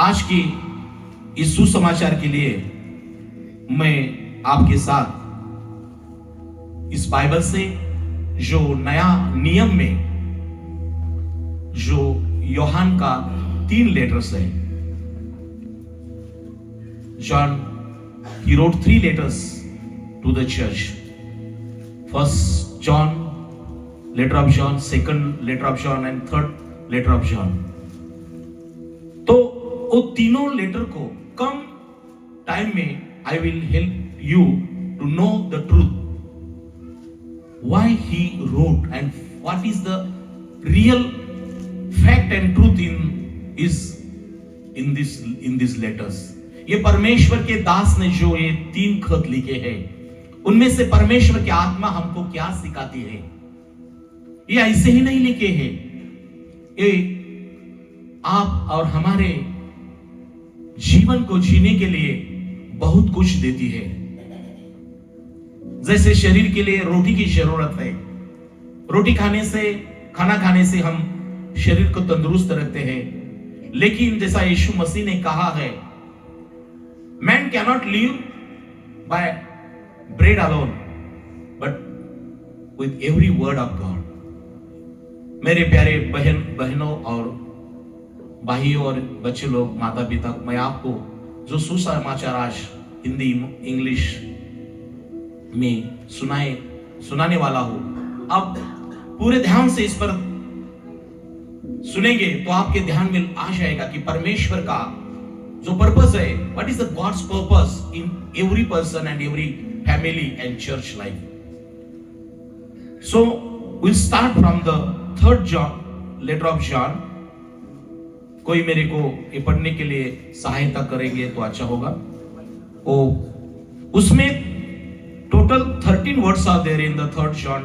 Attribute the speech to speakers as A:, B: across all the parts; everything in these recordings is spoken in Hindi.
A: आज की इस सुसमाचार के लिए मैं आपके साथ इस बाइबल से जो नया नियम में जो यूहन्ना का 3 लेटर्स है, John, he wrote 3 letters to the church. First John, letter of John, second letter of John and third letter of John. तो वो तीनों लेटर को कम टाइम में I will help you to know the truth. Why he wrote and what is the real fact and truth in these letters. ये परमेश्वर के दास ने जो ये 3 खत लिखे हैं, उनमें से परमेश्वर की आत्मा हमको क्या सिखाती है? ये ऐसे ही नहीं लिखे हैं, ये आप और हमारे जीवन को जीने के लिए बहुत कुछ देती है। जैसे शरीर के लिए रोटी की जरूरत है, रोटी खाना खाने से हम शरीर को तंदुरुस्त रखते हैं, लेकिन जैसा यीशु मसीह ने कहा है, Man cannot live by bread alone, but with every word of God. मेरे प्यारे बहनों और भाइयों और बच्चे लोग, माता पिता, मैं आपको जो सुसमाचार आज हिंदी इंग्लिश में सुनाने वाला हूं, अब पूरे ध्यान से इस पर सुनेंगे तो आपके ध्यान में आ जाएगा कि परमेश्वर का जो पर्पस है, what is the God's purpose in every person and every family and church life. So we'll start from the 3rd John, letter of John. कोई मेरे को ये पढ़ने के लिए सहायता करेंगे तो अच्छा होगा। उसमें total 13 words are there in the 3rd John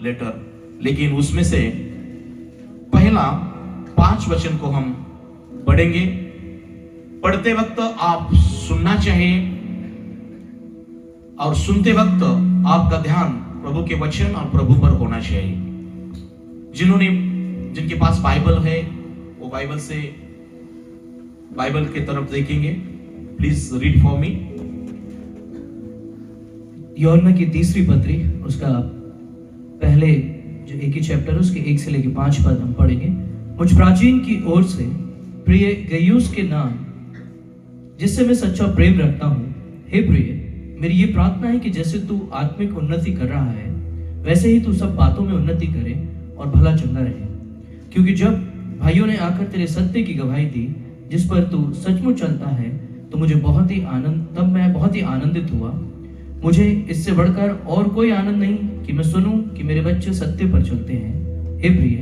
A: letter, लेकिन उसमें से पहला 5 वचन को हम पढ़ेंगे। पढ़ते वक्त आप सुनना चाहिए और सुनते वक्त आपका ध्यान प्रभु के वचन और प्रभु पर होना चाहिए। जिनके पास बाइबल है वो बाइबल के तरफ देखेंगे। Please read for me.
B: यूहन्ना की 3री पत्री, उसका पहले जो 1 ही चैप्टर उसके 1 से लेकर 5 पद हम पढ़ेंगे। मुझ प्राचीन की ओर से प्रिय गयुस के नाम, जिससे मैं सच्चा प्रेम रखता हूँ, हे प्रिय, मेरी ये प्रार्थना है कि जैसे तू आत्मिक उन्नति कर रहा है, वैसे ही तू सब बातों में उन्नति करे और भला चंगा रहे। क्योंकि जब भाइयों ने आकर तेरे सत्य की गवाही दी, जिस पर तू सचमुच चलता है, तो मैं बहुत ही आनंदित हुआ। मुझे इससे बढ़कर और कोई आनंद नहीं कि मैं सुनूं कि मेरे बच्चे सत्य पर चलते हैं। हे प्रिय,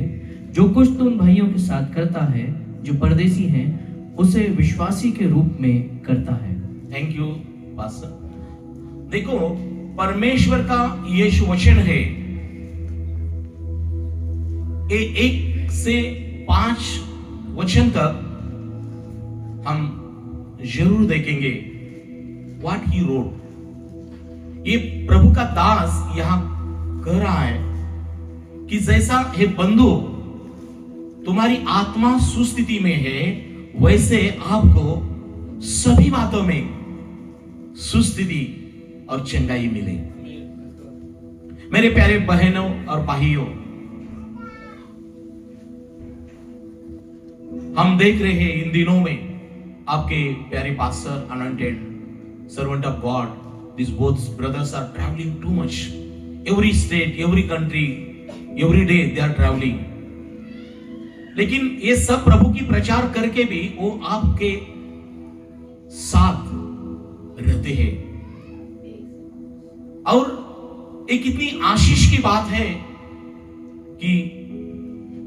B: जो कुछ तू उन भाइयों के साथ करता है जो परदेसी हैं, उसे विश्वासी के रूप में करता है।
A: Thank you pastor. देखो, परमेश्वर का ये जो वचन है, 1 से 5 वचन तक हम जरूर देखेंगे व्हाट ही रोट। ये प्रभु का दास यहां कह रहा है कि जैसा हे बंधु तुम्हारी आत्मा सुस्थिति में है, वैसे आपको सभी बातों में सुस्थिति और चंगाई मिले। मेरे प्यारे बहनों और भाइयों, हम देख रहे हैं इन दिनों में आपके प्यारे pastor, anointed servant of God, these both brothers are traveling too much. Every state, every country, every day they are traveling. लेकिन ये सब प्रभु की प्रचार करके भी वो आपके साथ रहते हैं। और एक कितनी आशीष की बात है कि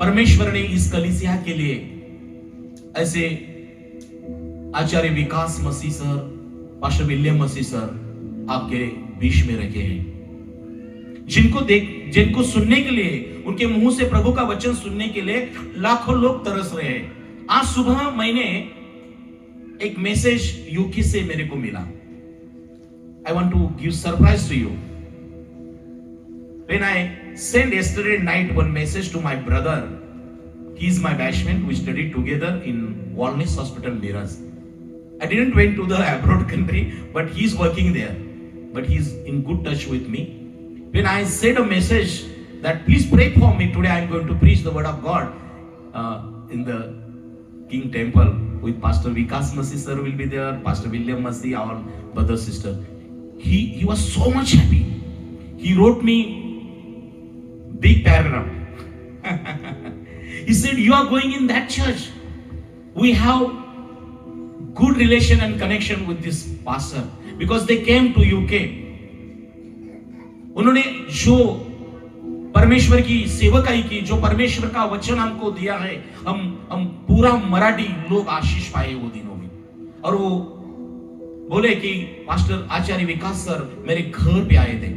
A: परमेश्वर ने इस कलीसिया के लिए ऐसे आचार्य विकास मसीह सर, पास्टर विलियम मसीह सर आपके बीच में रखे हैं, जिनको सुनने के लिए, उनके मुंह से प्रभु का वचन सुनने के लिए लाखों लोग तरस रहे हैं। आज सुबह मैंने एक मैसेज यूके से मेरे को मिला। I want to give surprise to you. When I sent yesterday night one message to my brother, he is my batchmate, we studied together in Walness Hospital, Miraz. I didn't went to the abroad country, but he's working there. But he's in good touch with me. When I said a message that please pray for me, today I'm going to preach the word of God in the King Temple with Pastor Vikas Masi sir will be there, Pastor William Masi, our brother sister. He was so much happy. He wrote me big paragraph. He said, you are going in that church. We have good relation and connection with this pastor because they came to UK. उन्होंने जो परमेश्वर की सेवकाई की, जो परमेश्वर का वचन हमको दिया है, हम पूरा मराठी लोग आशीष पाए वो दिनों में. और वो बोले कि पास्टर आचार्य विकास सर मेरे घर पे आए थे,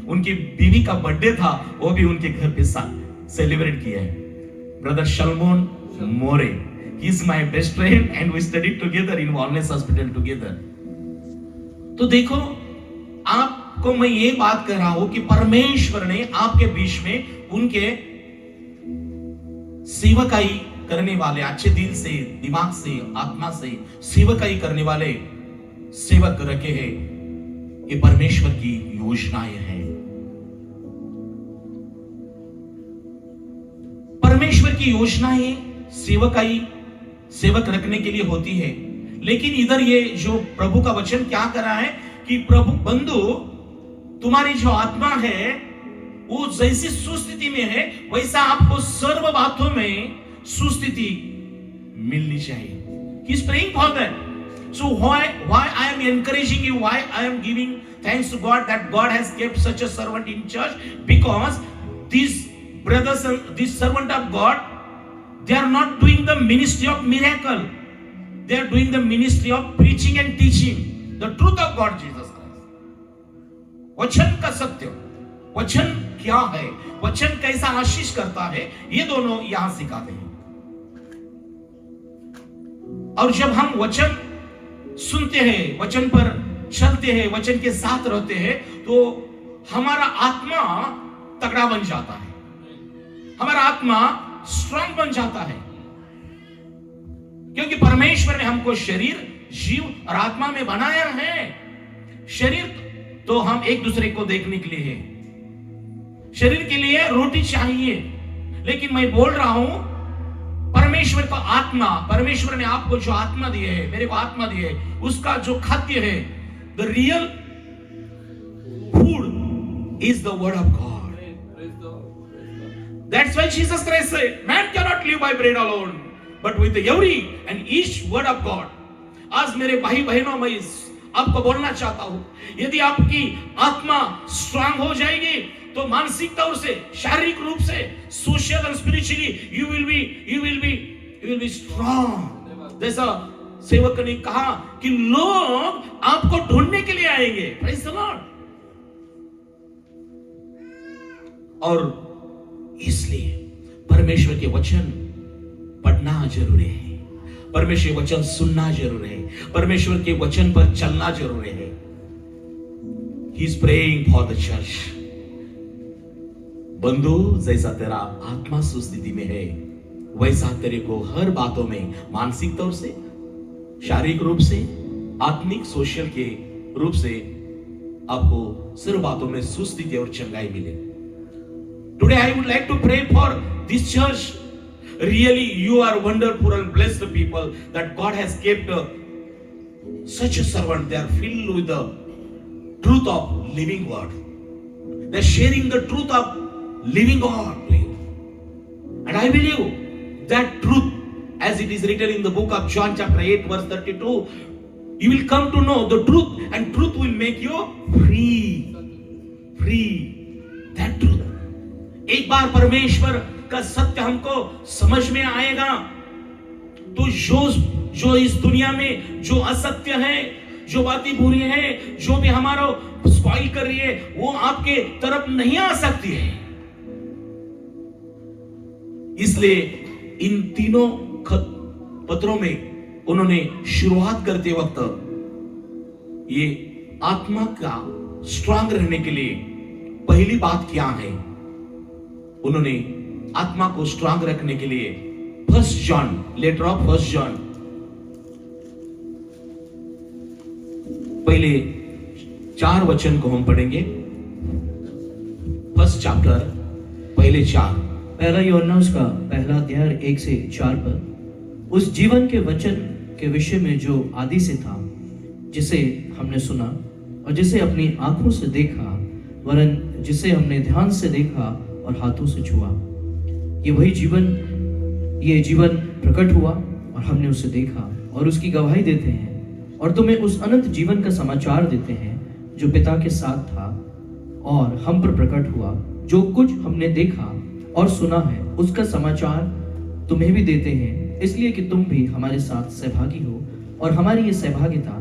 A: उनकी बीवी का बर्थडे था, वो भी उनके घर पे सेलिब्रेट किया है. Brother Shalmon More, he is my best friend and we studied together in Walness Hospital together. तो देखो, आपको मैं ये बात कर रहा हूं कि परमेश्वर ने आपके बीच में उनके सेवकाई करने वाले, अच्छे दिल से, दिमाग से, आत्मा से सेवकाई करने वाले सेवक रखे हैं. ये परमेश्वर की योजनाएं हैं. परमेश्वर की योजनाएं सेवक रखने के लिए होती है. लेकिन इधर ये जो प्रभु का वचन क्या कर रहा है कि प्रभु बंधु, तुम्हारी जो आत्मा है वो जैसी सुस्थिति में है वैसा आपको सर्व बातों में सुस्थिति मिलनी चाहिए. He is praying for that. So why I am encouraging you, why I am giving thanks to God that God has kept such a servant in church, because these brothers and this servant of God, they are not doing the ministry of miracle. They are doing the ministry of preaching and teaching the truth of God Jesus Christ. वचन का सत्य, वचन क्या है, वचन कैसा आशीष करता है, ये दोनों यहां सिखाते हैं. और जब हम वचन सुनते हैं, वचन पर चलते हैं, वचन के साथ रहते हैं, तो हमारा आत्मा तगड़ा बन जाता है, हमारा आत्मा स्ट्रांग बन जाता है. क्योंकि परमेश्वर ने हमको शरीर, जीव और आत्मा में बनाया है. शरीर तो हम एक दूसरे को देखने के लिए है, शरीर के लिए रोटी चाहिए. लेकिन मैं बोल रहा हूं परमेश्वर का आत्मा, परमेश्वर ने आपको जो आत्मा दी है, मेरे को आत्मा दी है, उसका जो खाद्य है, the real food is the word of God. That's why Jesus Christ said, man cannot live by bread alone, but with every and each word of God. आज मेरे भाई बहनों, मैं आपको बोलना चाहता हूं, यदि आपकी आत्मा स्ट्रांग हो जाएगी तो मानसिक तौर से, शारीरिक रूप से, social and spiritually you will be strong. जैसा सेवक ने कहा कि लोग आपको ढूंढने के लिए आएंगे. Praise the Lord. और इसलिए परमेश्वर के वचन पढ़ना जरूरी है, परमेश्वर के वचन सुनना जरूरी है, परमेश्वर के वचन पर चलना जरूरी है. He is praying for the church. बंधु, जैसा तेरा आत्मा सुस्थिति में है वैसा तेरे को हर बातों में, मानसिक तौर से, शारीरिक रूप से, आत्मिक, सोशल के रूप से आपको सर्व बातों में सुस्थिति और चंगाई मिले. Today I would like to pray for this church. Really, you are wonderful and blessed people that God has kept such a servant. They are filled with the truth of living word. They are sharing the truth of living God to you. And I believe that truth, as it is written in the book of John chapter 8 verse 32, you will come to know the truth and truth will make you free. That truth. एक बार परमेश्वर का सत्य हमको समझ में आएगा तो जो इस दुनिया में जो असत्य है, जो बातें बुरी है, जो भी हमारा स्पॉइल कर रही है, वो आपके तरफ नहीं आ सकती है. इसलिए इन तीनों पत्रों में उन्होंने शुरुआत करते वक्त ये आत्मा का स्ट्रांग रहने के लिए पहली बात क्या है, उन्होंने आत्मा को स्ट्रांग रखने के लिए 1 जॉन, लेटर ऑफ 1 जॉन पहले 4 वचन को हम पढ़ेंगे। फर्स्ट चैप्टर, पहले 4।
B: पहला यूहन्ना उसका पहला अध्याय 1 से 4 पर, उस जीवन के वचन के विषय में जो आदि से था, जिसे हमने सुना और जिसे अपनी आंखों से देखा, वरन जिसे हमने ध्यान से देखा और हाथों से छुआ। ये जीवन प्रकट हुआ और हमने उसे देखा और उसकी गवाही देते हैं और तुम्हें उस अनंत जीवन का समाचार देते हैं जो पिता के साथ था और हम पर प्रकट हुआ। जो कुछ हमने देखा और सुना है उसका समाचार तुम्हें भी देते हैं, इसलिए कि तुम भी हमारे साथ सहभागी हो। और हमारी ये सहभागिता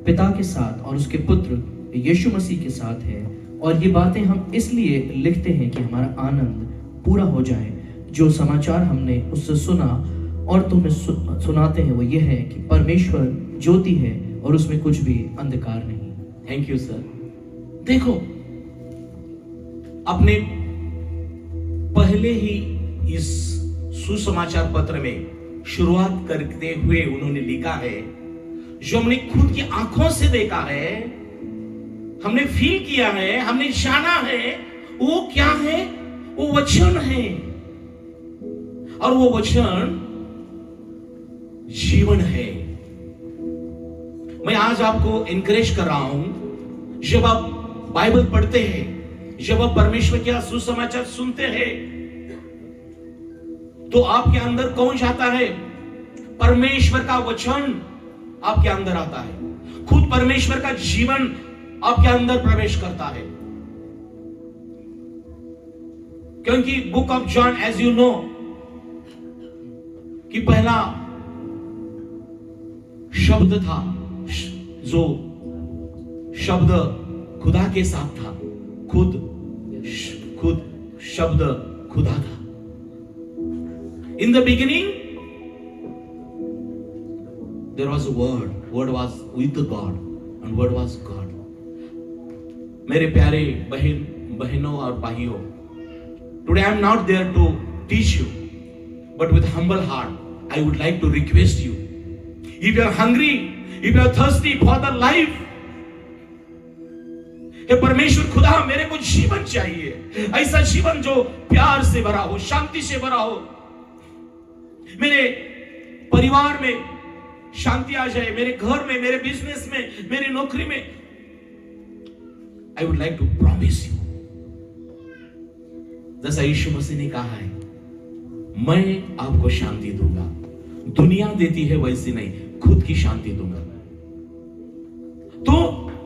B: पिता के साथ और उसके पुत्र यीशु मसीह के साथ है। और ये बातें हम इसलिए लिखते हैं कि हमारा आनंद पूरा हो जाए। जो समाचार हमने उससे सुना और तुम्हें सुनाते हैं वो ये है कि परमेश्वर ज्योति है और उसमें कुछ भी अंधकार नहीं।
A: Thank you sir. देखो, अपने पहले ही इस सुसमाचार पत्र में शुरुआत करते हुए उन्होंने लिखा है, जो हमने खुद की आंखों से देखा है, हमने फील किया है, हमने जाना है, वो क्या है? वो वचन है। और वो वचन जीवन है। मैं आज आपको एनकरेज कर रहा हूं, जब आप बाइबल पढ़ते हैं, जब आप परमेश्वर के सुसमाचार सुनते हैं, तो आपके अंदर कौन जाता है? परमेश्वर का वचन आपके अंदर आता है। खुद परमेश्वर का जीवन आपके अंदर प्रवेश करता है। क्योंकि book of John, as you know, कि पहला शब्द था, जो शब्द खुदा के साथ था, खुद शब्द खुदा था। In the beginning there was a word was with God and word was God. मेरे प्यारे बहनों और भाइयों, today I am not there to teach you, but with humble heart, I would like to request you, if you are hungry, if you are thirsty for the life, हे परमेश्वर खुदा, मेरे को जीवन चाहिए, ऐसा जीवन जो प्यार से भरा हो, शांति से भरा हो, मेरे परिवार में शांति आ जाए, मेरे घर में, मेरे बिजनेस में, मेरी नौकरी में। I would like to promise you, जैसा यीशु मसीह ने कहा है, मैं आपको शांति दूंगा। दुनिया देती है वैसी नहीं, खुद की शांति दूंगा। तो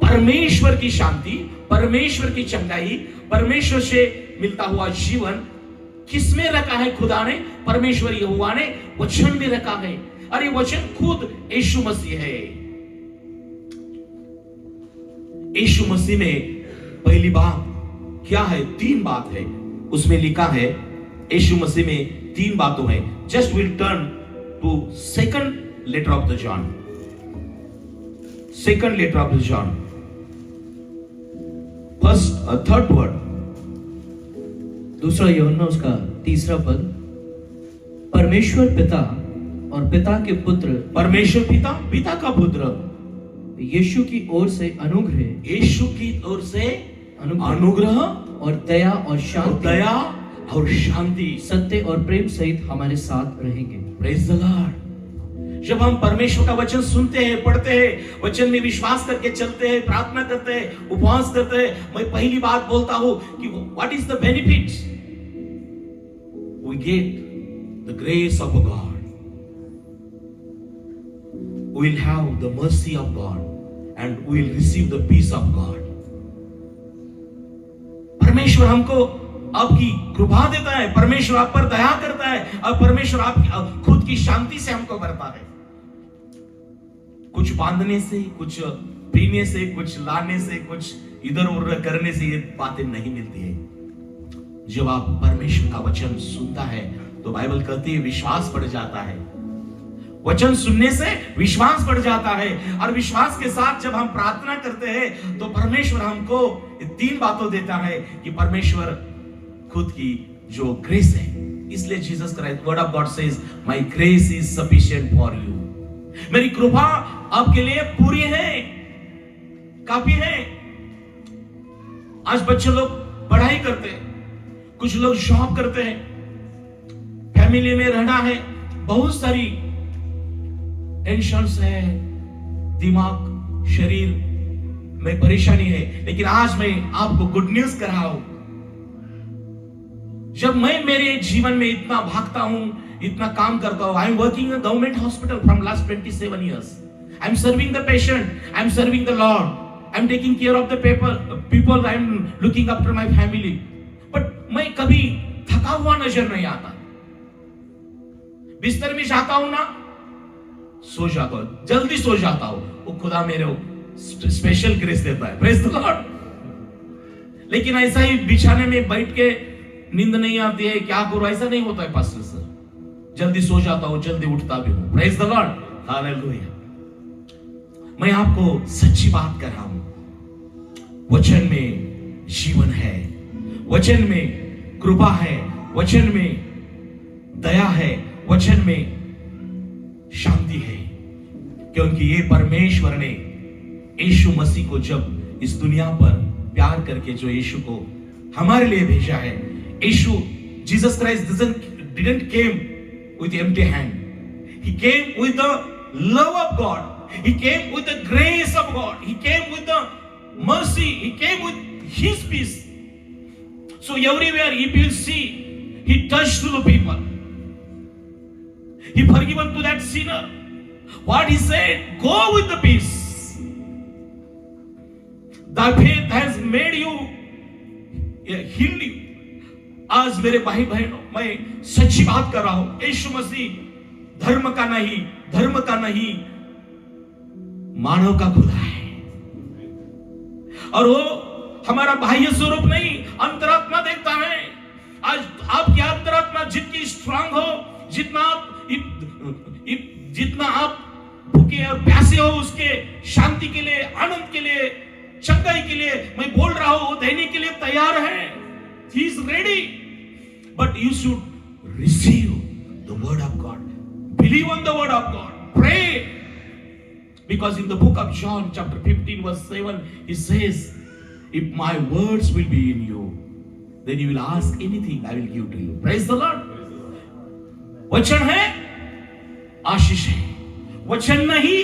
A: परमेश्वर की शांति, परमेश्वर की चंगाई, परमेश्वर से मिलता हुआ जीवन किसमें रखा है? खुदा ने, परमेश्वर यहोवा ने वचन में रखा है। और ये वचन खुद यीशु मसीह है। यीशु मसीह में पहली बात क्या है? 3 बात है। उसमें लिखा है, यीशु मसीह में 3 बातों है। Just will turn to second letter of the John, second letter of the John, third word,
B: दूसरा यूहन्ना उसका 3 पद, परमेश्वर पिता और पिता के पुत्र,
A: परमेश्वर पिता, पिता का पुत्र,
B: यीशु की ओर से अनुग्रह,
A: यीशु की ओर से अनुग्रह
B: और दया और शांति,
A: दया और शांति,
B: सत्य और प्रेम सहित हमारे साथ रहेंगे।
A: Praise the Lord. जब हम परमेश्वर का वचन सुनते हैं, पढ़ते हैं, वचन में विश्वास करके चलते हैं, प्रार्थना करते हैं, उपवास करते हैं, मैं पहली बात बोलता हूं कि what is the benefits? We get the grace of God, we will have the mercy of God and we will receive the peace of God. परमेश्वर हमको आपकी कृपा देता है, परमेश्वर आप पर दया करता है और परमेश्वर आपकी खुद की शांति से हमको भरता है। कुछ बांधने से, कुछ पीने से, कुछ लाने से, कुछ इधर उधर करने से ये बातें नहीं मिलती है। जब आप परमेश्वर का वचन सुनता है तो बाइबल कहती है विश्वास बढ़ जाता है। वचन सुनने से विश्वास बढ़ जाता है और विश्वास के साथ जब हम प्रार्थना करते हैं तो परमेश्वर हमको 3 बातों देता है कि परमेश्वर खुद की जो ग्रेस है, इसलिए Jesus Christ, word of God says, my grace is sufficient for you. मेरी कृपा आपके लिए पूरी है। काफी है। आज बच्चे लोग पढ़ाई करते हैं, कुछ लोग जॉब करते हैं, फैमिली में रहना है, बहुत सारी टेंशन्स है, दिमाग शरीर में परेशानी है। लेकिन आज मैं आपको गुड न्यूज कर रहा हूं। जब मैं मेरे जीवन में इतना भागता हूं, इतना काम करता हूं, I am working in government hospital from last 27 years. I am serving the patient, I am serving the Lord, I am taking care of the people, I am looking after my family. But मैं कभी थका हुआ नजर नहीं आता। बिस्तर में जाता हूं ना, सो जाता हूं, जल्दी सो जाता हूं। वो खुदा मेरे को स्पेशल ग्रेस देता है, प्रेज द लॉर्ड। लेकिन ऐसा ही बिछाने में बैठ के नींद नहीं आती है, क्या करूं, ऐसा नहीं होता है पास्टर सर। जल्दी सो जाता हूं, जल्दी उठता भी हूं, प्रेज द लॉर्ड, हालेलुया। मैं आपको सच्ची बात कर रहा हूं, वचन में जीवन है, वचन में कृपा है, वचन में दया है, वचन में शांति है। क्योंकि ये परमेश्वर ने यीशु मसीह को जब इस दुनिया पर प्यार करके जो यीशु को हमारे लिए भेजा है, Yeshu Jesus Christ didn't came with empty hand. He came with the love of God. He came with the grace of God. He came with the mercy. He came with His peace. So everywhere if you see, He touched to the people. He forgiven to that sinner. What He said, go with the peace. Thy faith has made you, healed you. आज मेरे भाई बहनों, मैं सच्ची बात कर रहा हूं। यीशु मसीह धर्म का नहीं, धर्म का नहीं, मानव का खुदा है। और वो हमारा बाह्य स्वरूप नहीं, अंतरात्मा देखता है। आज आपकी अंतरात्मा जितनी स्ट्रांग हो, जितना आप भूखे और प्यासे हो, उसके शांति के लिए, आनंद के लिए, चंगाई के लिए मैं बोल रहा हूं, देने के लिए तैयार है। He is ready, but you should receive the word of God. Believe on the word of God. Pray. Because in the book of John chapter 15 verse 7 he says, if my words will be in you, then you will ask anything, I will give to you. Praise the Lord. वचन है, आशीष है। वचन नहीं,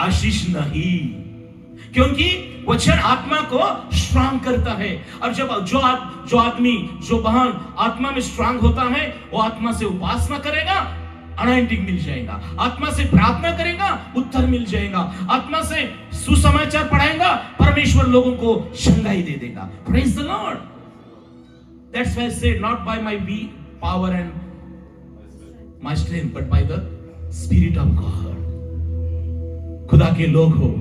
A: आशीष नहीं। क्योंकि वचन आत्मा को स्ट्रांग करता है। और जब जो आदमी, जो बहन आत्मा में स्ट्रांग होता है, वो आत्मा से उपासना करेगा, अनॉइंटिंग मिल जाएगा। आत्मा से प्रार्थना करेगा, उत्तर मिल जाएगा। आत्मा से सुसमाचार पढ़ाएगा, परमेश्वर लोगों को शंगाई दे देगा। Praise the lord. That's why I say not by my power and my strength, but by the spirit of god. खुदा के लोग हो,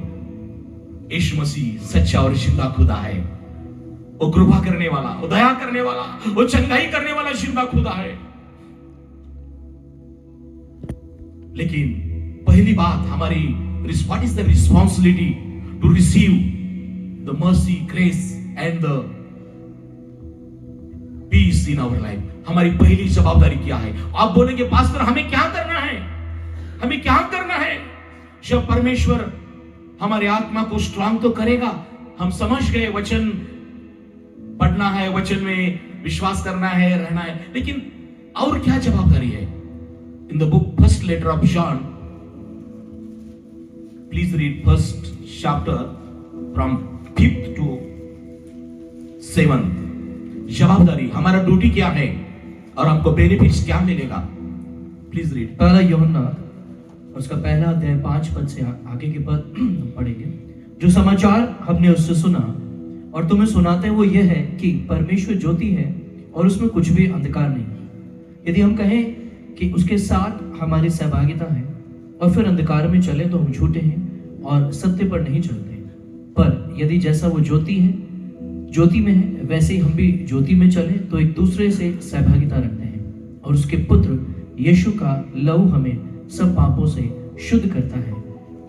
A: यीशु मसीह सच्चा और जिंदा खुदा है। वो कृपा करने वाला, वो दया करने वाला, वो चंगाई करने वाला जिंदा खुदा है। लेकिन पहली बात हमारी, what is the responsibility to receive the mercy, grace and the peace in our life. हमारी पहली जवाबदारी क्या है? आप बोलेंगे पास्टर हमें क्या करना है, हमें क्या करना है? जब परमेश्वर हमारे आत्मा को स्ट्रांग तो करेगा, हम समझ गए वचन पढ़ना है, वचन में विश्वास करना है, रहना है, लेकिन और क्या जवाबदारी है? In the book first letter of John, please read first chapter from 5th to 7th। जवाबदारी, हमारा ड्यूटी क्या है और हमको बेनिफिट्स क्या मिलेगा? Please read.
B: पहला यूहन्ना उसका पहला अध्याय 5 पद से आगे के पद पढ़ेंगे। जो समाचार हमने उससे सुना और तुम्हें सुनाते हैं वो यह है कि परमेश्वर ज्योति है और उसमें कुछ भी अंधकार नहीं। यदि हम कहें कि उसके साथ हमारी सहभागिता है और फिर अंधकार में चले तो हम झूठे हैं और सत्य पर नहीं चलते। पर यदि जैसा वो ज्योति में है वैसे ही हम भी ज्योति में चले तो एक दूसरे से सहभागिता रखते हैं और उसके पुत्र यीशु का लहू हमें सब पापों से शुद्ध करता है।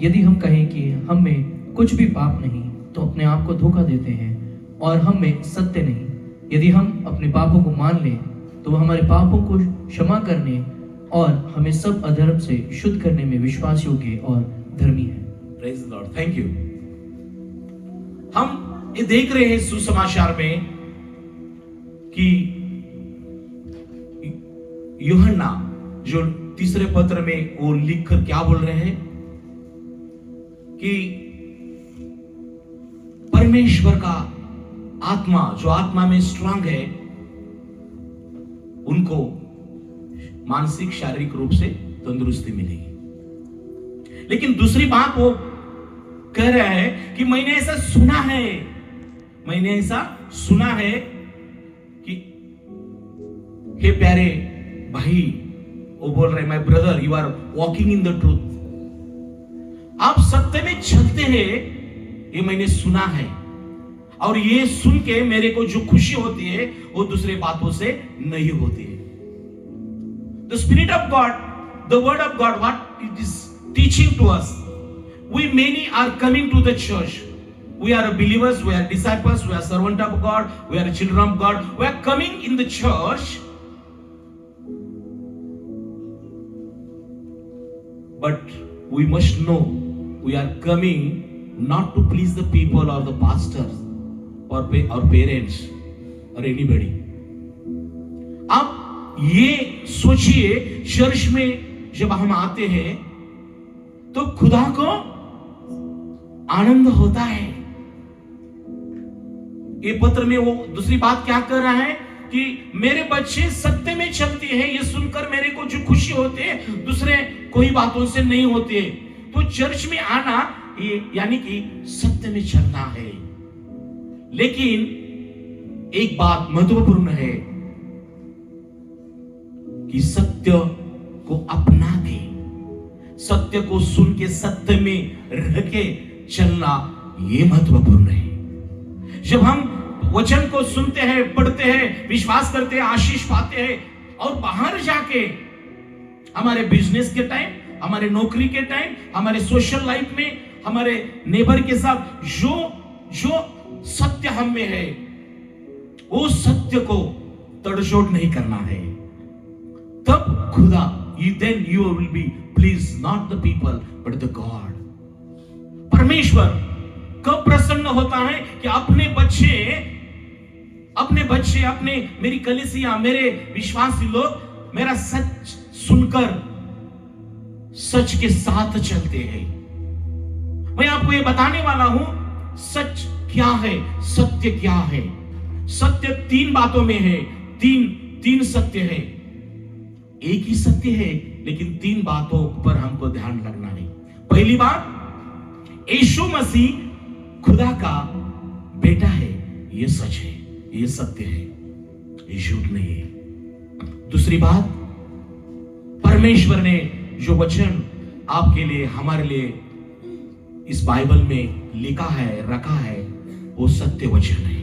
B: यदि हम कहें कि हम में कुछ भी पाप नहीं तो अपने आप को धोखा देते हैं और हम में सत्य नहीं। यदि हम अपने पापों को मान लें तो वह हमारे पापों को क्षमा करने और हमें सब अधर्म से शुद्ध करने में विश्वास योग्य और धर्मी है।
A: Praise the Lord. Thank you. हम ये देख रहे हैं सुसमाचार में कि यूहन्ना जो तीसरे पत्र में वो लिखकर क्या बोल रहे हैं कि परमेश्वर का आत्मा, जो आत्मा में स्ट्रांग है, उनको मानसिक शारीरिक रूप से तंदुरुस्ती मिलेगी। लेकिन दूसरी बात वो कह रहा है कि मैंने ऐसा सुना है कि हे प्यारे भाई, वो बोल रहे my brother, you are walking in the truth, आप सत्य में चलते हैं, ये मैंने सुना है। और ये सुन के मेरे को जो खुशी होती है वो दूसरे बातों से नहीं होती है। The spirit of God, the word of God, what it is teaching to us, we many are coming to the church, we are believers, we are disciples, we are servant of God, we are children of God, we are coming in the church, but we must know we are coming not to please the people or the pastors or parents or anybody. आप ये सोचिए, चर्च में जब हम आते हैं तो खुदा को आनंद होता है। ये पत्र में वो दूसरी बात क्या कर रहा है कि मेरे बच्चे सत्य में चलते हैं, ये सुनकर मेरे को जो खुशी होती है दूसरे कोई बातों से नहीं होती है। तो चर्च में आना ये यानी कि सत्य में चलना है। लेकिन एक बात महत्वपूर्ण है कि सत्य को अपना के, सत्य को सुन के सत्य में रह के चलना, ये महत्वपूर्ण है। जब हम वचन को सुनते हैं, पढ़ते हैं, विश्वास करते हैं, आशीष पाते हैं, और बाहर जाके हमारे बिजनेस के टाइम, हमारे नौकरी के टाइम, हमारे सोशल लाइफ में, हमारे नेबर के साथ जो सत्य हम में है, वो सत्य को तड़जोड़ नहीं करना है। तब खुदा, then you will be pleased not the people but the God. परमेश्वर कब प्रसन्न होता है कि अपने बच्चे, मेरी कलीसिया, मेरे विश्वासी लोग मेरा सच सुनकर सच के साथ चलते हैं। मैं आपको ये बताने वाला हूं सच क्या है, सत्य क्या है। सत्य तीन बातों में है, तीन सत्य है। एक ही सत्य है लेकिन तीन बातों पर हमको ध्यान रखना है। पहली बात, यीशु मसीह खुदा का बेटा है, ये सच है, ये सत्य है, ये झूठ नहीं है। दूसरी बात, परमेश्वर ने जो वचन आपके लिए, हमारे लिए इस बाइबल में लिखा है, रखा है, वो सत्य वचन है।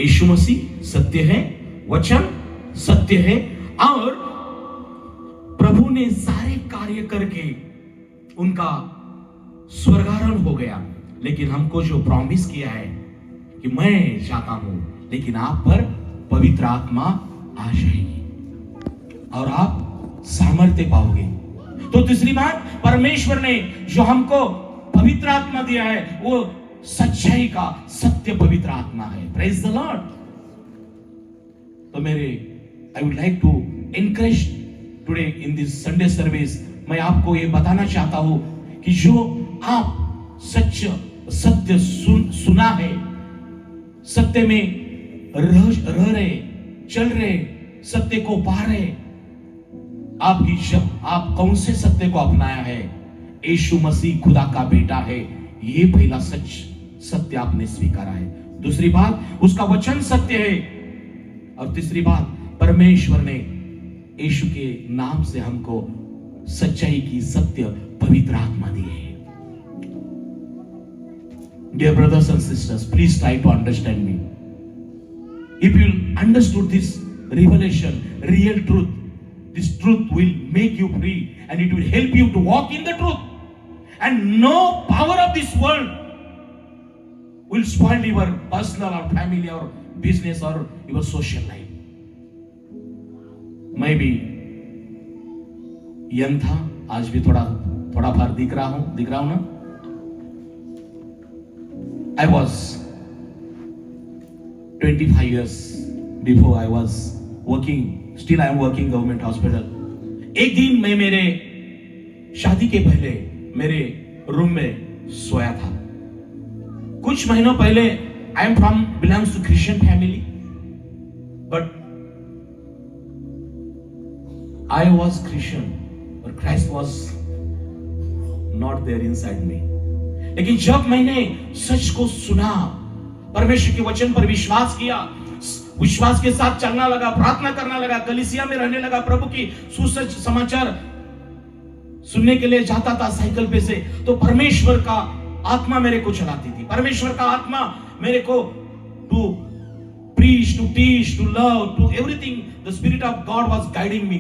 A: यीशु मसीह सत्य है, वचन सत्य है, और प्रभु ने सारे कार्य करके उनका स्वर्गारोहण हो गया। लेकिन हमको जो प्रॉमिस किया है कि मैं जाता हूं लेकिन आप पर पवित्र आत्मा आ जाएगी और आप सामर्थ्य पाओगे। तो तीसरी बात, परमेश्वर ने जो हमको पवित्र आत्मा दिया है वो सच्चाई का सत्य पवित्र आत्मा है। Praise the lord. तो I would like to encourage today in this Sunday service, मैं आपको ये बताना चाहता हूं कि जो आप सत्य सुना है, सत्य में रह रहे, चल रहे, सत्य को पा रहे, आप कौन से सत्य को अपनाया है? यीशु मसीह खुदा का बेटा है, ये पहला सत्य आपने स्वीकारा है। दूसरी बात, उसका वचन सत्य है, और तीसरी बात, परमेश्वर ने यीशु के नाम से हमको सच्चाई की सत्य पवित्र आत्मा दी है। Dear brothers and sisters, please try to understand me. If you understood this revelation, real truth, this truth will make you free and it will help you to walk in the truth. And no power of this world will spoil your personal or family or business or your social life. मैं भी यंग था, आज भी थोड़ा फार दिख रहा हूं ना। I was 25 years before I was working, still I am working government hospital. एक दिन मैं मेरे शादी के पहले मेरे रूम में सोया था. कुछ महीनों पहले I am from belongs to Christian family, but I was Christian, but Christ was not there inside me. लेकिन जब मैंने सच को सुना, परमेश्वर के वचन पर विश्वास किया, विश्वास के साथ चलना लगा, प्रार्थना करना लगा, कलीसिया में रहने लगा, प्रभु की सुसच समाचार सुनने के लिए जाता था साइकिल पे से, तो परमेश्वर का आत्मा मेरे को चलाती थी. परमेश्वर का आत्मा मेरे को to preach, to teach, to love, to everything. The Spirit of God was guiding me.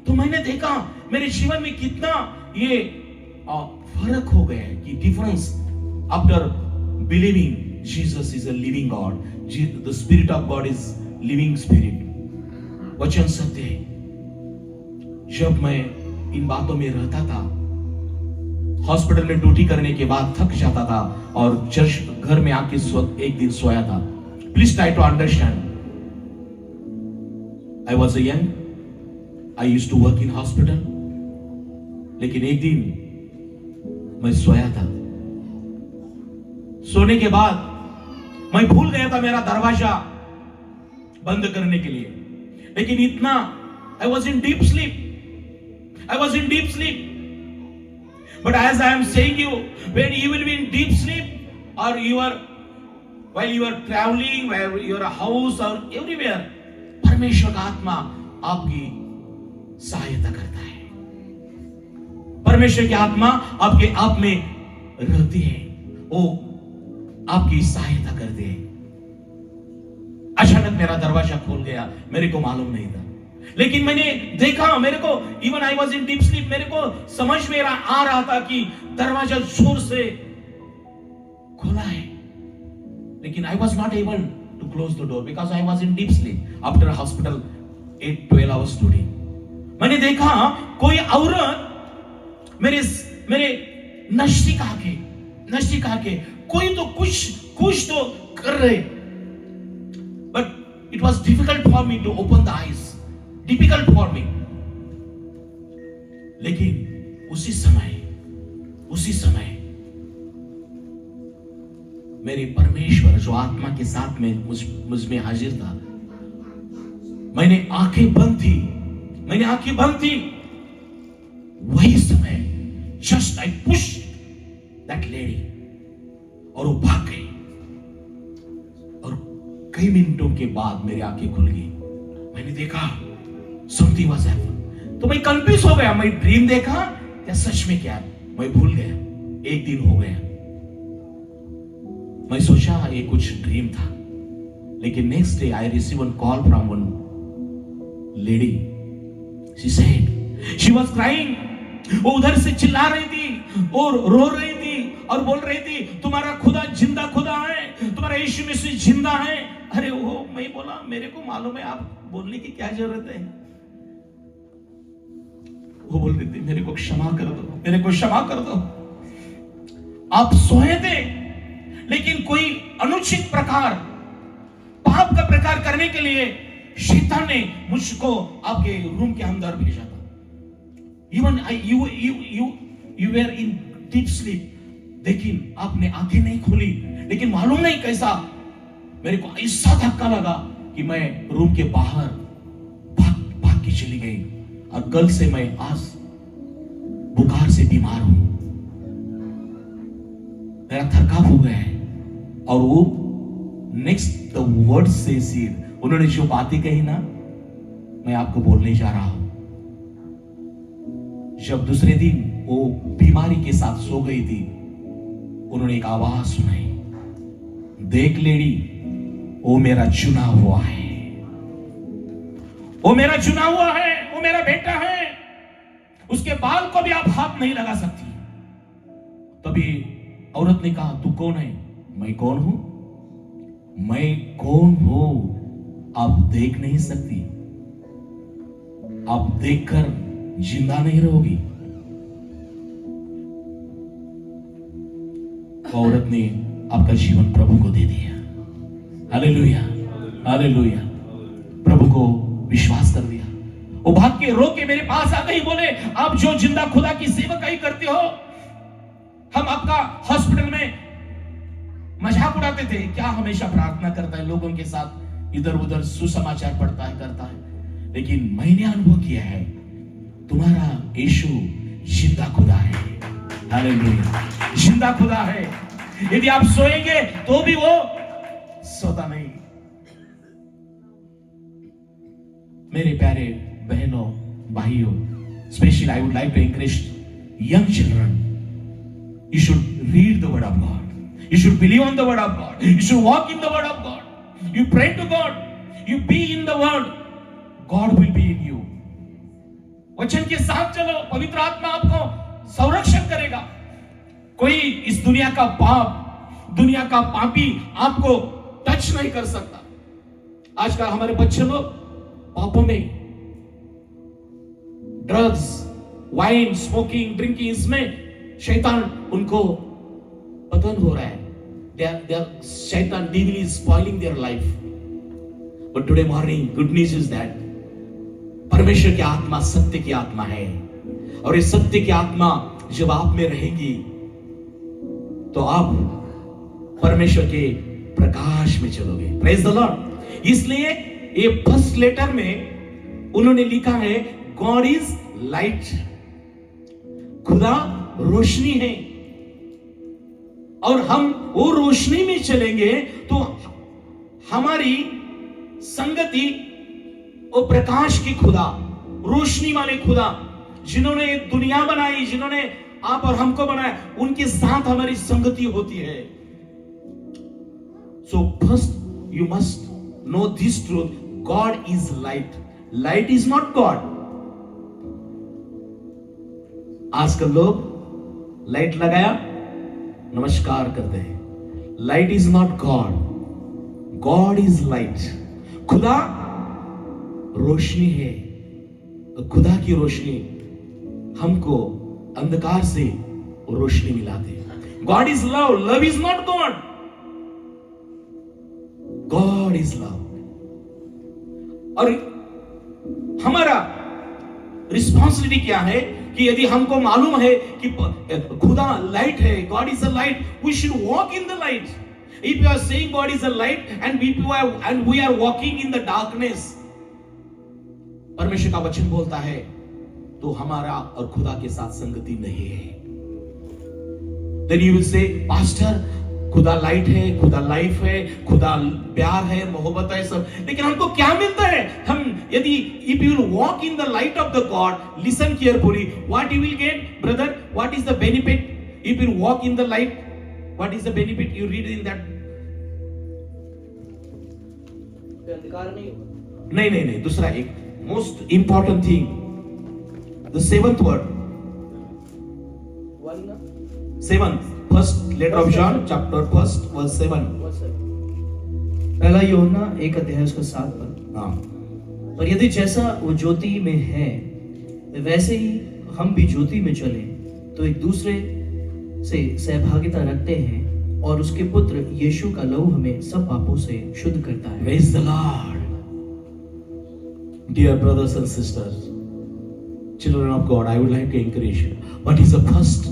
A: तो मैंने देखा मेरे जीवन में कितना ये फर्क हो गया है कि difference after believing Jesus is a living God. The spirit of God is living spirit. वचन सत्य है. जब मैं इन बातों में रहता था, हॉस्पिटल में ड्यूटी करने के बाद थक जाता था और चर्च घर में आके एक दिन सोया था. Please try to understand. I was a young, I used to work in hospital. लेकिन एक दिन मैं सोया था. सोने के बाद मैं भूल गया था मेरा दरवाजा बंद करने के लिए. लेकिन इतना आई was in deep sleep. I was in deep sleep. But as I am saying you, when you will be in deep sleep, or while you are traveling, while you are a house or everywhere, परमेश्वर का आत्मा आपकी सहायता करता है. परमेश्वर की आत्मा आपके आप में रहती है, वो आपकी सहायता करते हैं. अचानक मेरा दरवाजा खोल गया, मेरे को मालूम नहीं था. लेकिन मैंने देखा, मेरे को even I was in deep sleep, मेरे को समझ में आ रहा था कि दरवाजा जोर से खोला है. लेकिन I was not able to close the door because I was in deep sleep after hospital 8-12 hours duty. मैंने देखा कोई औरत मेरे नजदीक आके कोई तो कुछ तो कर रहे. But it was difficult for me to open the eyes. Difficult for me. लेकिन उसी समय मेरे परमेश्वर जो आत्मा के साथ में मुझ में हाजिर था, मैंने आंखें बंद थी. वही समय just I push that lady और वो भाग गई. और कई मिनटों के बाद मेरी आंखें खुल गई. मैंने देखा समथिंग वाज हैपन. तो मैं कंफ्यूज हो गया, मैं ड्रीम देखा या सच में क्या. मैं भूल गया. एक दिन हो गया, मैं सोचा ये कुछ ड्रीम था. लेकिन next day I receive one call from one lady. She said she was crying. वो उधर से चिल्ला रही थी और रो रही थी और बोल रही थी, तुम्हारा खुदा जिंदा खुदा है, तुम्हारा यीशु मसीह जिंदा है. अरे वो मैं बोला, मेरे को मालूम है, आप बोलने की क्या जरूरत है. वो बोल रही थी, मेरे को क्षमा कर दो. आप सोए थे, लेकिन कोई अनुचित प्रकार, पाप का प्रकार करने के लिए शैतान ने मुझको आपके रूम के अंदर भेजा था. Even you were in deep sleep. लेकिन आपने आंखें नहीं खोली. लेकिन मालूम नहीं कैसा मेरे को ऐसा धक्का लगा कि मैं रूम के बाहर भाग के चली गई. और कल से मैं आज बुखार से बीमार हूं. मेरा थकाव हो गया है. और वो नेक्स्ट द वर्ड से सीड, उन्होंने जो बातें कही ना, मैं आपको बोलने जा रहा हूं. जब दूसरे दिन वो बीमारी के साथ सो गई थी, उन्होंने एक आवाज सुनाई, देख लेडी, वो मेरा चुना हुआ है, वो मेरा चुना हुआ है, वो मेरा बेटा है, उसके बाल को भी आप हाथ नहीं लगा सकती. तभी औरत ने कहा, तू कौन है? मैं कौन हूं? आप देख नहीं सकती, आप देखकर जिंदा नहीं रहोगी. औरत ने आपका जीवन प्रभु को दे दिया, हालेलुया, हालेलुया, प्रभु को विश्वास कर दिया, वो भाग के रो के मेरे पास आ गई, बोले आप जो जिंदा खुदा की सेवकाई करते हो, हम आपका हॉस्पिटल में मजाक उड़ाते थे, क्या हमेशा प्रार्थना करता है, लोगों के साथ इधर उधर सुसमाचार पढ़ता है, करता है, लेकिन मैंने अनुभव किया है तुम्हारा यीशु जिंदा खुदा है, हालेलुया, जिंदा खुदा है। यदि आप सोएंगे तो भी वो सोता नहीं। मेरे प्यारे बहनों भाइयों, specially I would like to encourage young children, you should read the word of God, you should believe on the word of God, you should walk in the word of God, you pray to God, you be in the word, God will be in you। वचन के साथ चलो, पवित्र आत्मा आपको संरक्षण करेगा। कोई इस दुनिया का पाप, दुनिया का पापी आपको टच नहीं कर सकता। आजकल हमारे बच्चे लोग पापों में, ड्रग्स, वाइन, स्मोकिंग, ड्रिंकिंग, इसमें शैतान उनको पतन हो रहा है। शैतान, devil is spoiling their life. But today morning, good news is that परमेश्वर की आत्मा सत्य की आत्मा है, और इस सत्य की आत्मा जब आप में रहेगी तो आप परमेश्वर के प्रकाश में चलोगे। Praise the Lord. इसलिए ये फर्स्ट लेटर में उन्होंने लिखा है गॉड इज लाइट, खुदा रोशनी है, और हम वो रोशनी में चलेंगे तो हमारी संगति वो प्रकाश की खुदा, रोशनी वाले खुदा, जिन्होंने दुनिया बनाई, जिन्होंने आप और हमको बनाया, उनके साथ हमारी संगति होती है। So first you must know this truth, God is light, light is not God. आजकल लोग लाइट लगाया नमस्कार करते हैं। Light is not God, God is light. खुदा रोशनी है, खुदा की रोशनी हमको अंधकार से रोशनी मिलाते हैं। God is love, love is not God, God is love. और हमारा रिस्पॉन्सिबिलिटी क्या है कि यदि हमको मालूम है कि खुदा लाइट है, God is a light, we should walk in the light. If you are saying God is a light and we are walking in the darkness, परमेश्वर का वचन बोलता है तो हमारा और खुदा के साथ संगति नहीं है। Then you will say, pastor खुदा लाइट है, खुदा लाइफ है, खुदा प्यार है, मोहब्बत है, सब, लेकिन हमको क्या मिलता है? हम यदि if you will walk in the light of the God, listen carefully, what you will get, brother, what is the benefit if you walk in the light? What is the benefit? You read in that.
B: अंधकार नहीं होगा।
A: नहीं, दूसरा एक most important thing, the seventh word, seventh, first letter of John, chapter 1 verse 7.
B: पहला यूहन्ना 1 अध्याय उसका 7 पद।
A: हाँ,
B: पर यदि जैसा वो ज्योति में है वैसे ही हम भी ज्योति में चले तो एक दूसरे से सहभागिता रखते हैं, और उसके पुत्र यीशु का लहू हमें सब पापों से शुद्ध करता है।
A: praise the Lord. Dear brothers and sisters, children of God, I would like to encourage you. What is the first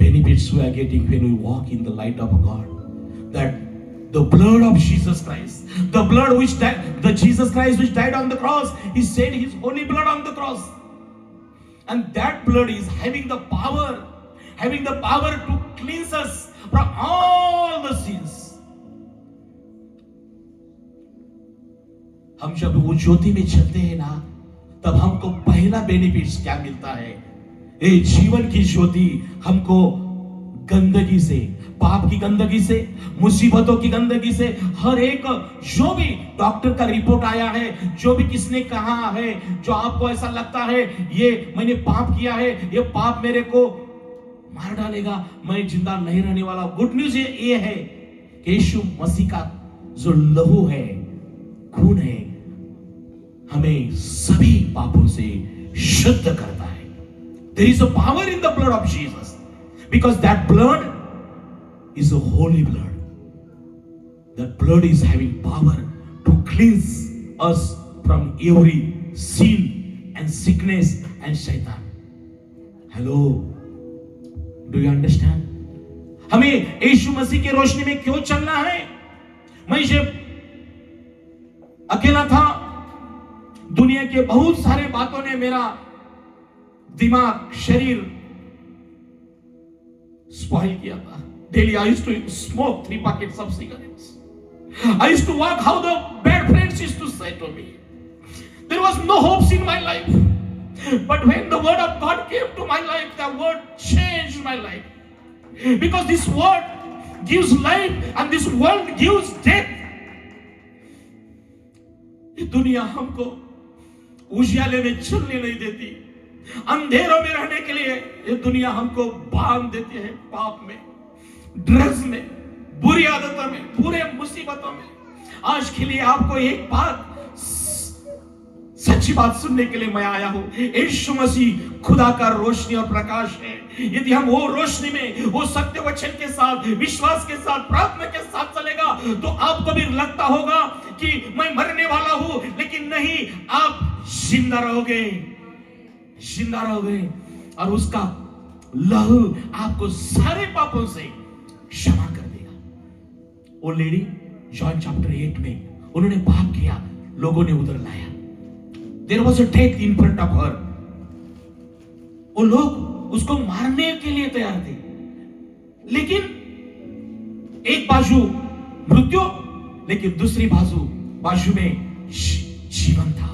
A: benefits we are getting when we walk in the light of God? That the blood of Jesus Christ, the blood which died, the Jesus Christ which died on the cross, He shed His holy blood on the cross, and that blood is having the power to cleanse us from all the sins. हम जब वो ज्योति में चलते हैं ना, तब हमको पहला बेनिफिट्स क्या मिलता है? ये जीवन की ज्योति हमको गंदगी से, पाप की गंदगी से, मुसीबतों की गंदगी से, हर एक जो भी डॉक्टर का रिपोर्ट आया है, जो भी किसने कहा है, जो आपको ऐसा लगता है ये मैंने पाप किया है, ये पाप मेरे को मार डालेगा, मैं जिंदा नहीं रहने वाला, गुड न्यूज ये है कि यीशु मसीह का जो लहू है, खून है, हमें सभी पापों से शुद्ध करता है। There is a power in the blood of Jesus, because that blood is a holy blood. That blood is having power to cleanse us from every sin and sickness and shaitan. Hello, do you understand? हमें यीशु मसीह की रोशनी में क्यों चलना है? मैं जब अकेला था, दुनिया के बहुत सारे बातों ने मेरा दिमाग, शरीर स्पॉइल किया था. Daily I used to smoke 3 packets of cigarettes. I used to walk how the bad friends used to say to me. There was no hopes in my life. But when the word of God came to my life, the word changed my life. Because this word gives life and this world gives death. ये दुनिया हमको उजियाले में चलने नहीं देती. अंधेरों में रहने के लिए ये दुनिया हमको बांध देती है, पाप में, ड्रग्स में, बुरी आदतों में, बुरे मुसीबतों में. आज के लिए आपको एक बात, सच्ची बात सुनने के लिए मैं आया हूं. यीशु मसीह खुदा का रोशनी और प्रकाश है. यदि हम वो रोशनी में, वो सत्य वचन के साथ, विश्वास के साथ, प्रार्थना के साथ चलेगा, तो आपको भी लगता होगा कि मैं मरने वाला हूं, लेकिन नहीं, आप जिंदा रहोगे, जिंदा रहोगे. और उसका लहू आपको सारे पापों से क्षमा कर देगा. वो लेडी जॉन चैप्टर 8 में उन्होंने पाप किया, लोगों ने उधर लाया. There was a death in front of her. वो लोग उसको मारने के लिए तैयार थे, लेकिन एक बाजू मृत्यु, लेकिन दूसरी बाजू में जीवन था.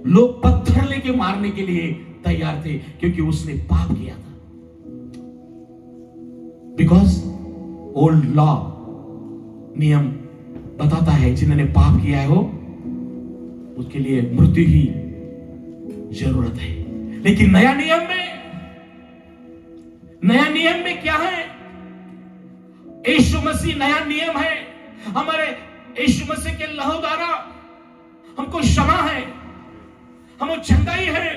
A: लोग पत्थर लेके मारने के लिए तैयार थे, क्योंकि उसने पाप किया था. बिकॉज ओल्ड लॉ, नियम बताता है जिन्होंने पाप किया है हो उसके लिए मृत्यु ही जरूरत है. लेकिन नया नियम में क्या है? यीशु मसीह नया नियम है. हमारे यीशु मसीह के लहू द्वारा हमको क्षमा है, हमें चंगाई है,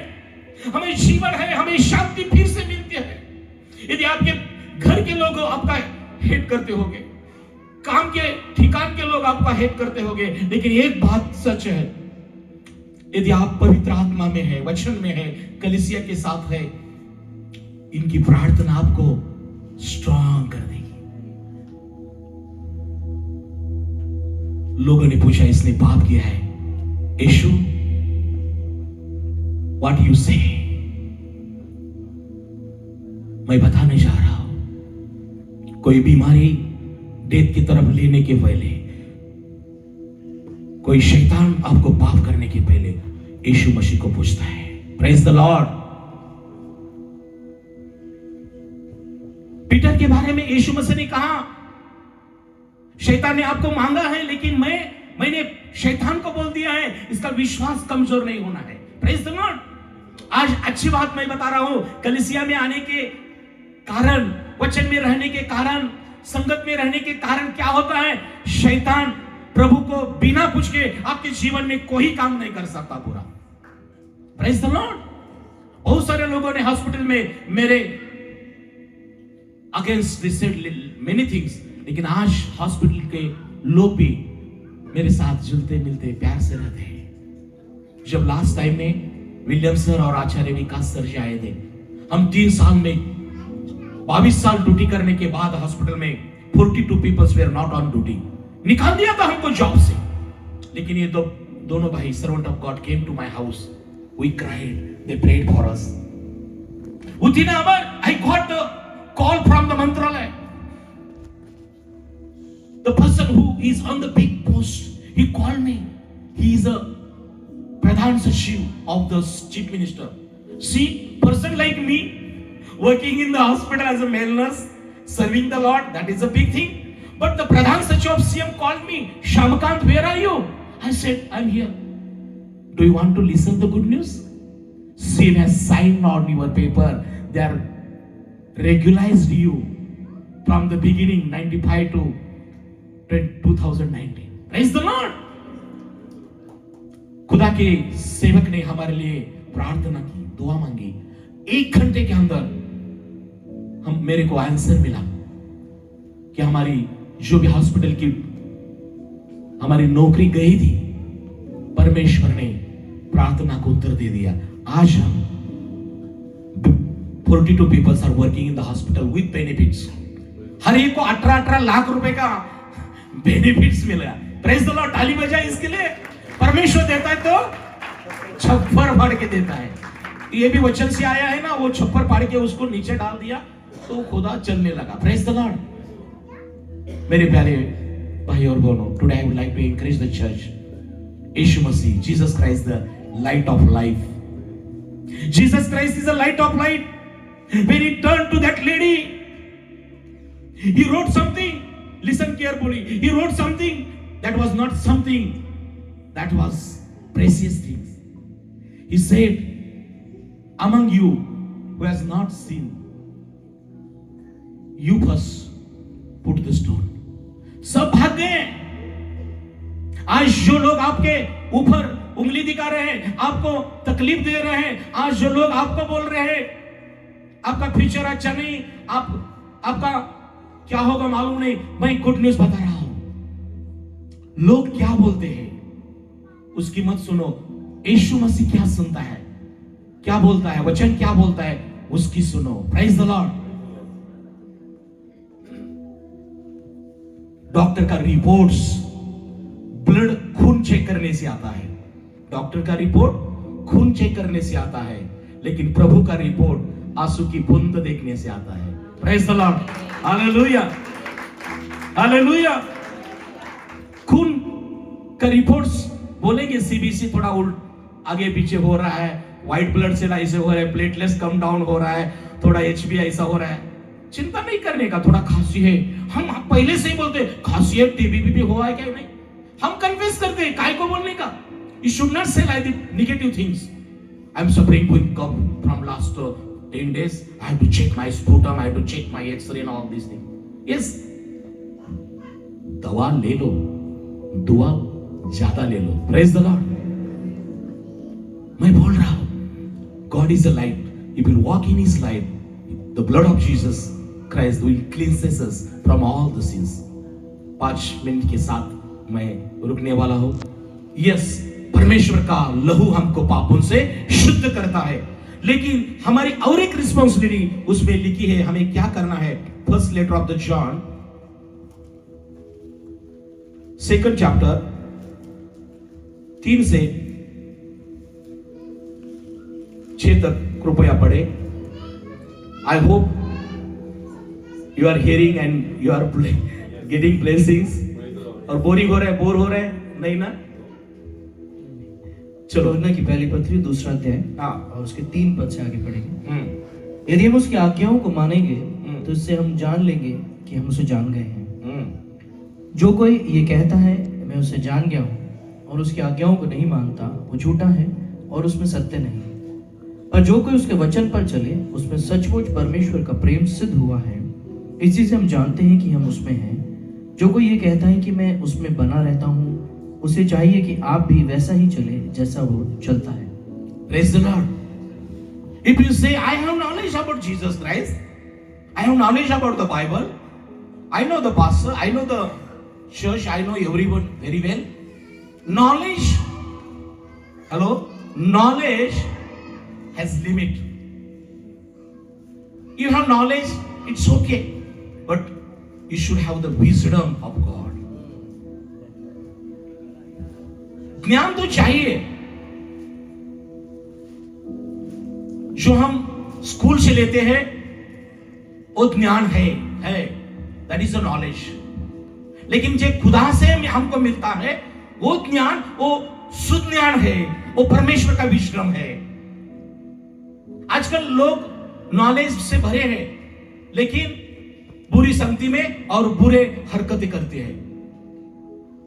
A: हमें जीवन है, हमें शांति फिर से मिलती है. यदि आपके घर के लोग आपका हेट करते होंगे, काम के ठिकान के लोग आपका हेट करते होंगे, लेकिन एक बात सच है, यदि आप पवित्र आत्मा में है, वचन में है, कलीसिया के साथ है, इनकी प्रार्थना आपको स्ट्रांग कर देगी. लोगों ने पूछा, इसने पाप किया है, यीशु व्हाट यू से? मैं बताने जा रहा हूं, कोई बीमारी डेथ की तरफ लेने के पहले, कोई शैतान आपको पाप करने के पहले यीशु मसीह को पूछता है. Praise the Lord. पीटर के बारे में यीशु मसीह ने कहा, शैतान ने आपको मांगा है, लेकिन मैंने शैतान को बोल दिया है, इसका विश्वास कमजोर नहीं होना है. Praise the Lord. आज अच्छी बात मैं बता रहा हूं, कलीसिया में आने के कारण, वचन में रहने के कारण, संगत में रहने के कारण क्या होता है? शैतान प्रभु को बिना पूछ के आपके जीवन में कोई काम नहीं कर सकता पूरा. Praise the Lord. बहुत सारे लोगों ने हॉस्पिटल में मेरे against they said many things, लेकिन आज हॉस्पिटल के लोग भी मेरे साथ जुलते मिलते प्यार से रहते हैं. जब लास्ट टाइम में विलियम सर और आचार्य विकास सर जी आए थे, हम 3 साल में 22 साल ड्यूटी करने के बाद हॉस्पिटल में 42 peoples were not on duty, निकाल दिया था हमको जॉब से. लेकिन ये दोनों भाई servant of God came to my house. We cried, they prayed for us. Within an hour, I got the call from the Mantralaya. The person who is on the big post, he called me. He is a Pradhan Sachiv of the chief minister. See, person like me, working in the hospital as a male nurse, serving the Lord, that is a big thing. But the Pradhan Sachiv of CM called me, Shamakant, where are you? I said, I'm here. Do you want to listen the good news? CM has signed on your paper. They are regularized you from the beginning 95 to 2019. Praise the Lord. खुदा के सेवक ने हमारे लिए प्रार्थना की, दुआ मांगी. 1 घंटे के अंदर मेरे को आंसर मिला. कि हमारी जो भी हॉस्पिटल की हमारी नौकरी गई थी, परमेश्वर ने प्रार्थना को उत्तर दे दिया। आज हम 42 peoples are working in the hospital with benefits. हर एक को 18 लाख रुपए का बेनिफिट्स मिला। प्रेज द लॉर्ड, ताली बजाए इसके लिए। परमेश्वर देता है तो छप्पर फाड़ के देता है। ये भी वचन से आया है ना, वो छप्पर फाड़ के उसको नीचे डाल दिया तो खुदा चलने लगा। Praise the lord. मेरे प्यारे भाई और बहनों, today I would like to encourage the church. Yeshu Masih, Jesus Christ the light of life. Jesus Christ is the light of light. When he turned to that lady, he wrote something. Listen carefully. He wrote something that was not something, that was precious things. He said, among you who has not sinned, you first put the stone. सब भाग गए। आज जो लोग आपके ऊपर उंगली दिखा रहे हैं, आपको तकलीफ दे रहे हैं, आज जो लोग आपको बोल रहे हैं आपका फ्यूचर अच्छा नहीं, आपका क्या होगा मालूम नहीं, मैं गुड न्यूज बता रहा हूं। लोग क्या बोलते हैं उसकी मत सुनो। यीशु मसीह क्या सुनता है, क्या बोलता है, वचन क्या बोलता है, उसकी सुनो। Praise the Lord. डॉक्टर का रिपोर्ट्स ब्लड खून चेक करने से आता है। डॉक्टर का रिपोर्ट खून चेक करने से आता है, लेकिन प्रभु का रिपोर्ट आंसू की बूंद देखने से आता है। Praise the Lord, hallelujah, hallelujah. खून का रिपोर्ट्स बोलेंगे सीबीसी थोड़ा उल्ट आगे पीछे हो रहा है, व्हाइट ब्लड सेल ऐसे हो रहा है, प्लेटलेट्स कम डाउन हो रहा है, थोड़ा एचबी ऐसा हो रहा है। चिंता नहीं करने का, थोड़ा खांसी है। हम पहले से ही बोलते खांसी है, टीबी भी हुआ है क्या नहीं, हम कन्फेस करते हैं। काय को बोलने का? You should not say like the negative things. I'm suffering with cough from last 10 days. I have to check my sputum, I have to check my X-ray and all these things. Yes, दवा ले लो, दुआ ज्यादा ले लो। Praise the Lord. मैं बोल रहा हूं, God is a light. If we walk in His light, the blood of Jesus Christ will cleanse us from all the sins. 5 minute के साथ मैं रुकने वाला हूं। Yes, परमेश्वर का लहू हमको पापों से शुद्ध करता है, लेकिन हमारी और एक रिस्पॉन्सिबिलिटी उसमें लिखी है, हमें क्या करना है। First letter of the John, 2nd chapter 3 से 6 तक कृपया पढ़े। I hope you are hearing and you are getting blessings. और बोरिंग हो रहा है, बोर हो रहा है नहीं ना?
B: चलो ना की पहली पत्री 2 अध्याय और उसके 3 पद से आगे पढ़ेंगे। यदि हम उसकी आज्ञाओं को मानेंगे तो इससे हम जान लेंगे कि हम उसे जान गए हैं। जो कोई ये कहता है मैं उसे जान गया हूँ और उसकी आज्ञाओं को नहीं मानता, वो झूठा है और उसमें सत्य नहीं। पर जो कोई उसके वचन पर चले उसमें सचमुच परमेश्वर का प्रेम सिद्ध हुआ है। इसी से हम जानते हैं कि हम उसमें हैं। जो कोई ये कहता है कि मैं उसमें बना रहता हूँ, उसे चाहिए कि आप भी वैसा ही चले जैसा वो चलता है।
A: Praise the Lord. If you say I have knowledge about Jesus Christ, I have knowledge about the Bible, I know the pastor, I know the church, I know everyone very well. Knowledge, hello, knowledge has limit. You have knowledge, it's okay, but you should have the wisdom of God. ज्ञान तो चाहिए। जो हम स्कूल से लेते हैं वो ज्ञान है, दैट इज द नॉलेज। लेकिन जो खुदा से हमको मिलता है वो ज्ञान, वो शुद्ध ज्ञान है, वो परमेश्वर का विश्राम है। आजकल लोग नॉलेज से भरे हैं, लेकिन बुरी संगति में और बुरे हरकतें करते हैं।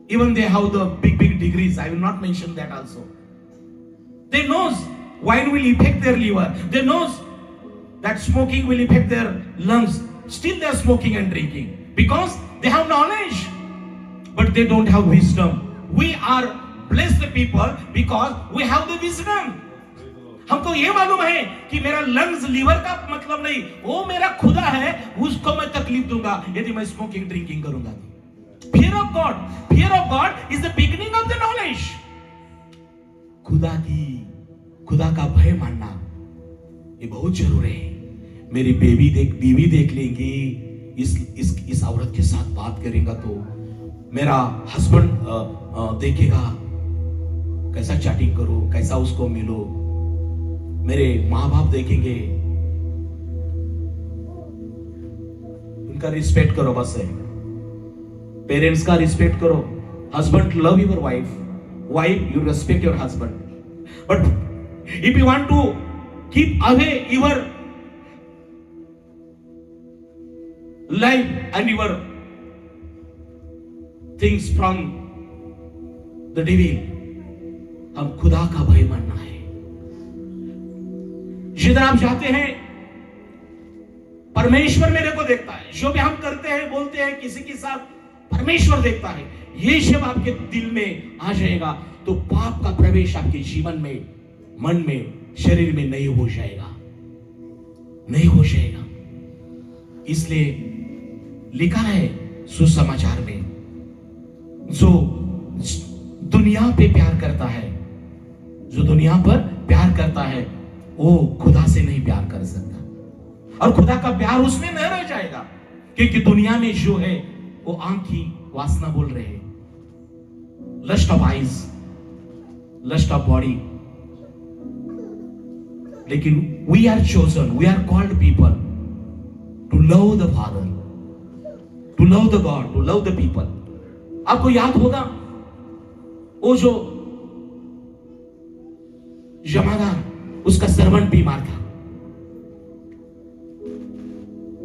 A: Even they have the big degrees. I will not mention that also. They knows wine will affect their liver. They knows that smoking will affect their lungs. Still they are smoking and drinking because they have knowledge, but they don't have wisdom. We are blessed people because we have the wisdom. हमको ये मालूम है कि मेरा लंग्स लीवर का मतलब नहीं, वो मेरा खुदा है, उसको मैं तकलीफ दूंगा यदि मैं स्मोकिंग ड्रिंकिंग करूंगा तो। Fear of God is the beginning of the knowledge. खुदा का भय मानना ये बहुत जरूरी है। मेरी बीवी देख लेंगी, इस औरत के साथ बात करेगा तो मेरा हस्बैंड देखेगा कैसा चैटिंग करो, कैसा उसको मिलो। मेरे माँ बाप देखेंगे, उनका रिस्पेक्ट करो, बस है। पेरेंट्स का रिस्पेक्ट करो। Husband love your wife you respect your husband. But if you want to keep away your life and your things from the devil, हम खुदा का भय मानना है। जिधर आप जाते हैं परमेश्वर मेरे को देखता है। जो भी हम करते हैं बोलते हैं किसी के साथ, परमेश्वर देखता है। ये जब आपके दिल में आ जाएगा तो पाप का प्रवेश आपके जीवन में, मन में, शरीर में नहीं हो जाएगा। इसलिए लिखा है सुसमाचार में, जो दुनिया पे प्यार करता है वो खुदा से नहीं प्यार कर सकता, और खुदा का प्यार उसमें नहीं रह जाएगा। क्योंकि दुनिया में जो है वो आंख की वासना बोल रहे हैं, lust of eyes, lust of body. लेकिन we are chosen, we are called people to love the father, to love the god, to love the people. आपको याद होगा वो जो जमादार, उसका सर्वेंट बीमार था।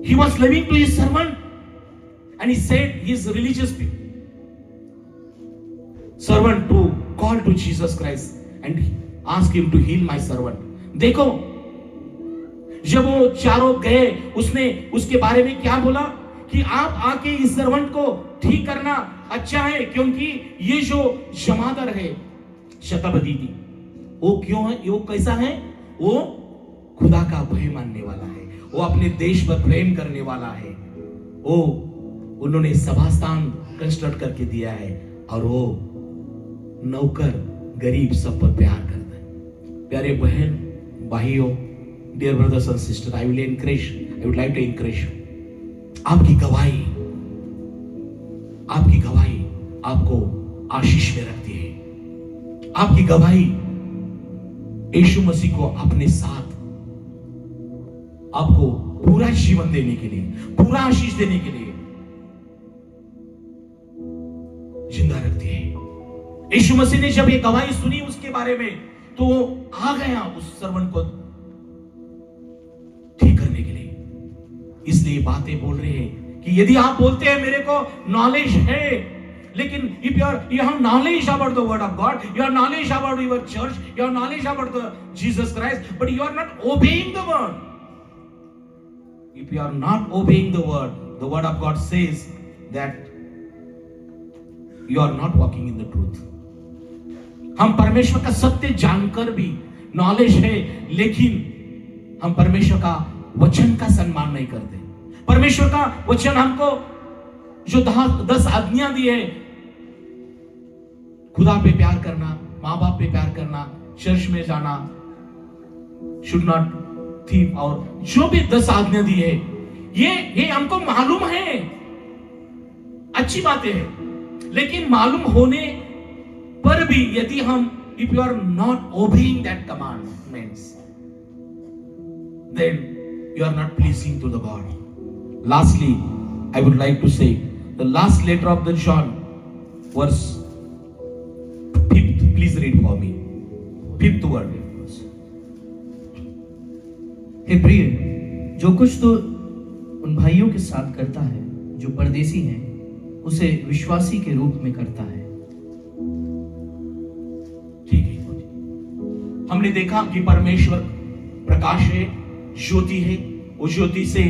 A: He was living to his servant and he said his religious servant to call to Jesus Christ and ask him to heal my servant. देखो, जब वो चारों गए, उसने उसके बारे में क्या बोला कि आप आके इस सर्वेंट को ठीक करना अच्छा है, क्योंकि ये जो जमादार है शताब्दी थी, वो क्यों है, वो कैसा है, वो खुदा का भय मानने वाला है, वो अपने देश पर प्रेम करने वाला है। वो उन्होंने सभा स्थान कंस्ट्रक्ट करके दिया है, और वो नौकर गरीब सब पर प्यार करता है। प्यारे बहन भाइयों, dear brothers and sister, I would like to encourage आपकी गवाही आपको आशीष में रखती है। आपकी गवाही यीशु मसीह को अपने साथ आपको पूरा जीवन देने के लिए, पूरा आशीष देने के लिए जिंदा रखती है। यीशु मसीह ने जब ये गवाही सुनी उसके बारे में, तो वो आ गया उस सर्वेंट को ठीक करने के लिए। इसलिए बातें बोल रहे हैं कि यदि आप बोलते हैं मेरे को नॉलेज है, लेकिन if you have knowledge about the word of God, you have knowledge about your church, you have knowledge about the Jesus Christ, but you are not obeying the word. If you are not obeying the word of God says that you are not walking in the truth. हम परमेश्वर का सत्य जानकर भी, नॉलेज है, लेकिन हम परमेश्वर का वचन का सम्मान नहीं करते। परमेश्वर का वचन हमको जो 10 आज्ञा दी है, खुदा पे प्यार करना, माँ बाप पे प्यार करना, चर्च में जाना, शुड नॉट थीफ, और जो भी 10 आज्ञा दी है, ये हमको मालूम है, अच्छी बातें हैं। लेकिन मालूम होने पर भी यदि हम, if you are not obeying that commandments, then you are not pleasing to the God. Lastly, I would like to say the last letter of the John, verse 5th, please read for me, 5th word.
B: हे प्रिय, जो कुछ तो उन भाइयों के साथ करता है जो परदेसी हैं, उसे विश्वासी के रूप में करता है।
A: ठीक है, हमने देखा कि परमेश्वर प्रकाश है, ज्योति है, उस ज्योति से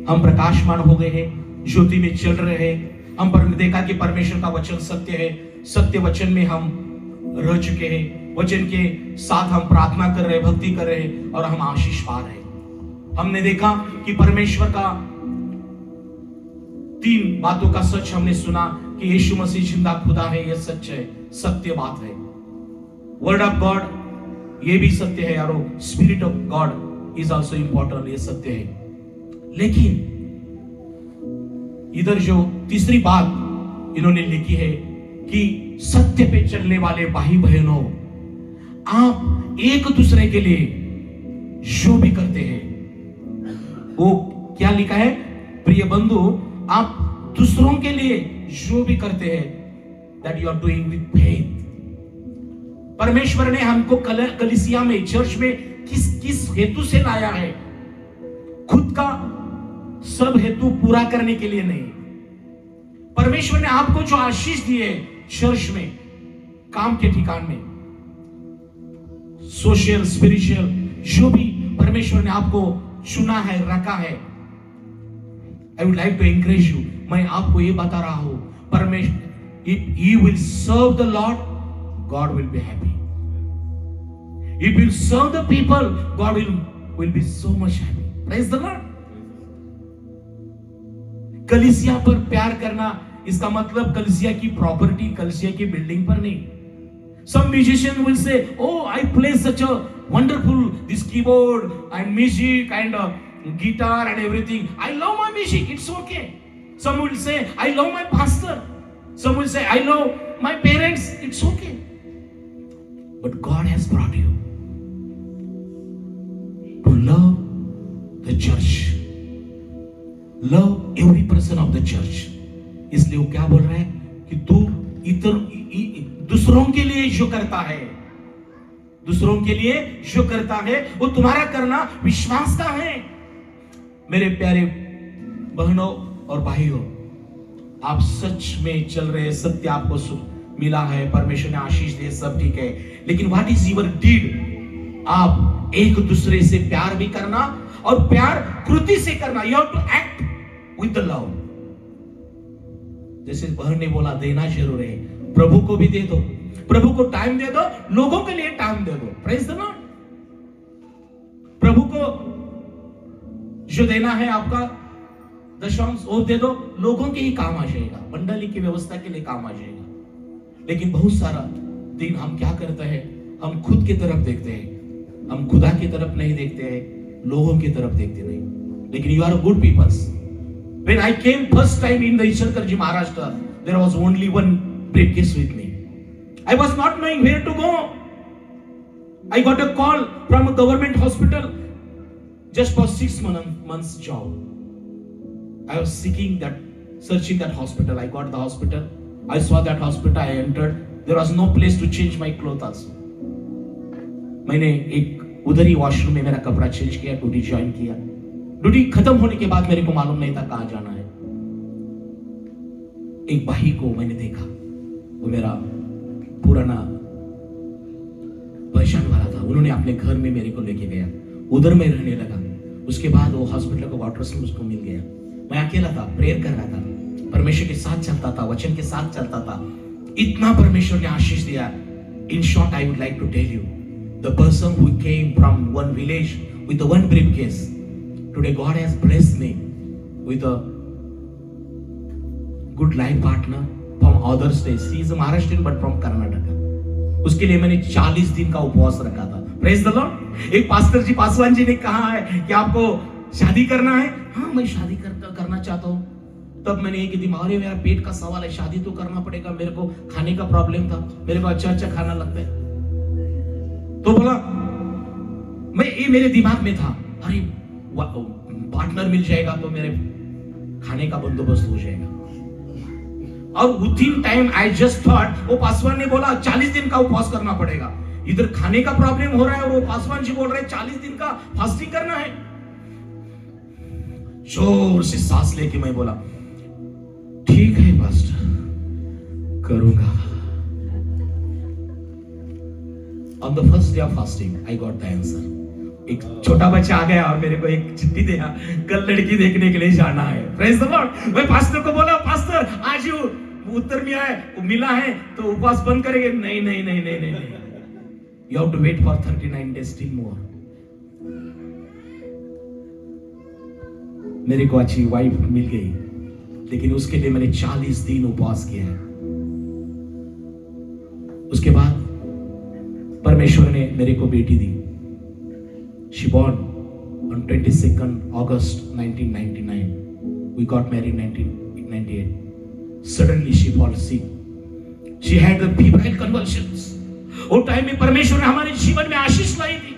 A: हम प्रकाशमान हो गए हैं, ज्योति में चल रहे हैं। हम देखा कि परमेश्वर का वचन सत्य है, सत्य वचन में हम रह चुके हैं। वचन के साथ हम प्रार्थना कर रहे, भक्ति कर रहे और हम आशीष पा रहे। हमने देखा कि परमेश्वर का 3 बातों का सच हमने सुना कि यीशु मसीह जिंदा खुदा है, यह सच है, सत्य बात है। वर्ड ऑफ गॉड ये भी सत्य है यारो, spirit of God is also important, ये सत्य है। लेकिन इधर जो तीसरी बात इन्होंने लिखी है कि सत्य पे चलने वाले भाई बहनों, आप एक दूसरे के लिए जो भी करते हैं, वो क्या लिखा है? प्रिय बंधु, आप दूसरों के लिए जो भी करते हैं, that you are doing with faith. परमेश्वर ने हमको कलीसिया में, चर्च में किस हेतु से लाया है? खुद का सब हेतु पूरा करने के लिए नहीं। परमेश्वर ने आपको जो आशीष दी है चर्च में, काम के ठिकान में, सोशल स्पिरिचुअल जो भी परमेश्वर ने आपको चुना है, रखा है, I would like to encourage you. मैं आपको ये बता रहा हूं, परमेश्वर, if you will serve the lord, God will be happy. If you serve the people, God will be so much happy. Praise the lord. कलीसिया पर प्यार करना, इसका मतलब कलीसिया की प्रॉपर्टी, कलीसिया की बिल्डिंग पर नहीं। Some musician will say, "Oh, I play such a wonderful this keyboard and music and guitar and everything. I love my music. It's okay." Some will say, "I love my pastor." Some will say, "I love my parents." It's okay. But God has brought you to love the church. Love every person of the church. इसलिए वो क्या बोल रहा है कि तू दूसरों के लिए जो करता है, दूसरों के लिए जो करता है, वो तुम्हारा करना विश्वास का है। मेरे प्यारे बहनों और भाइयों, आप सच में चल रहे, सत्य आपको मिला है, परमेश्वर ने आशीष दी, सब ठीक है, लेकिन व्हाट इज योर डीड? आप एक दूसरे से प्यार भी करना और प्यार कृति से करना। You have to act with the love. जैसे बहन ने बोला, देना जरूर है, प्रभु को भी दे दो, प्रभु को टाइम दे दो, लोगों के लिए टाइम दे दो। Praise the Lord. प्रभु को जो देना है आपका दशमांश वो दे दो, लोगों के ही काम आ जाएगा, मंडली की व्यवस्था के लिए काम आ जाएगा। लेकिन बहुत सारा दिन हम क्या करते हैं, हम खुद की तरफ देखते हैं, हम खुदा की तरफ नहीं देखते हैं, लोगों की तरफ देखते नहीं। लेकिन you are good peoples. When I came first time in the Ichalkarji, Maharashtra, there was only one briefcase with me. I was not knowing where to go. I got a call from a government hospital just for 6 months job. I was searching that hospital. I got the hospital. I saw that hospital. I entered. There was no place to change my clothes also. मैंने एक उधर ही वॉशरूम में मेरा कपड़ा चेंज किया, ड्यूटी ज्वाइन किया। ड्यूटी खत्म होने के बाद मेरे को मालूम नहीं था कहां जाना है। एक भाई को मैंने देखा, वो मेरा पुराना पहचान वाला था। उन्होंने अपने घर में मेरे को लेके गया, उधर मैं रहने लगा। उसके बाद वो हॉस्पिटल का क्वार्टर्स में उसको मिल गया। मैं अकेला था, प्रेयर कर रहा था, परमेश्वर के साथ चलता था, वचन के साथ चलता था। इतना परमेश्वर ने आशीष दिया। In short, I would like to tell you, the person who came from one village with one briefcase, today God has blessed me with a good life partner from other states. He is a Maharashtrian but from Karnataka. उसके लिए मैंने 40 दिन का उपवास रखा था। Praise the Lord। एक पास्टर जी, पासवान जी ने कहा है कि आपको शादी करना है। हाँ, मैं शादी करना चाहता हूँ। तब मैंने एक दिन, अरे मेरा पेट का सवाल है, शादी तो करना पड़ेगा, मेरे को खाने का प्रॉब्लम था, मेरे को अच्छा अच्छा खाना लगता है। तो बोला, ये मेरे दिमाग में था, अरे पार्टनर मिल जाएगा तो मेरे खाने का बंदोबस्त हो जाएगा। और within time I just thought, वो पासवान ने बोला 40 दिन का उपवास करना पड़ेगा। इधर खाने का प्रॉब्लम हो रहा है और वो पासवान जी बोल रहे हैं 40 दिन का फास्टिंग करना है। जोर से सांस लेके मैं बोला, ठीक है पास्टर, करूंगा। On the first day of fasting I got the answer. एक छोटा बच्चा आ गया और मेरे को एक चिट्ठी दिया, कल लड़की देखने के लिए जाना है। Praise the Lord. मैं पास्टर को बोला, पास्टर आज उत्तर मिला है तो उपवास बंद करेंगे? नहीं नहीं नहीं नहीं नहीं, नहीं। You have to wait for 39 days still more. मेरे को अच्छी वाइफ मिल गई, लेकिन उसके लिए मैंने 40 दिन उपवास किया है। उसके बाद परमेश्वर ने मेरे को बेटी दी। She born on 22nd August 1999. We got married 1998. Suddenly she fall sick. She had the febrile convulsions. वो टाइम में परमेश्वर ने हमारे जीवन में आशीष लाई थी,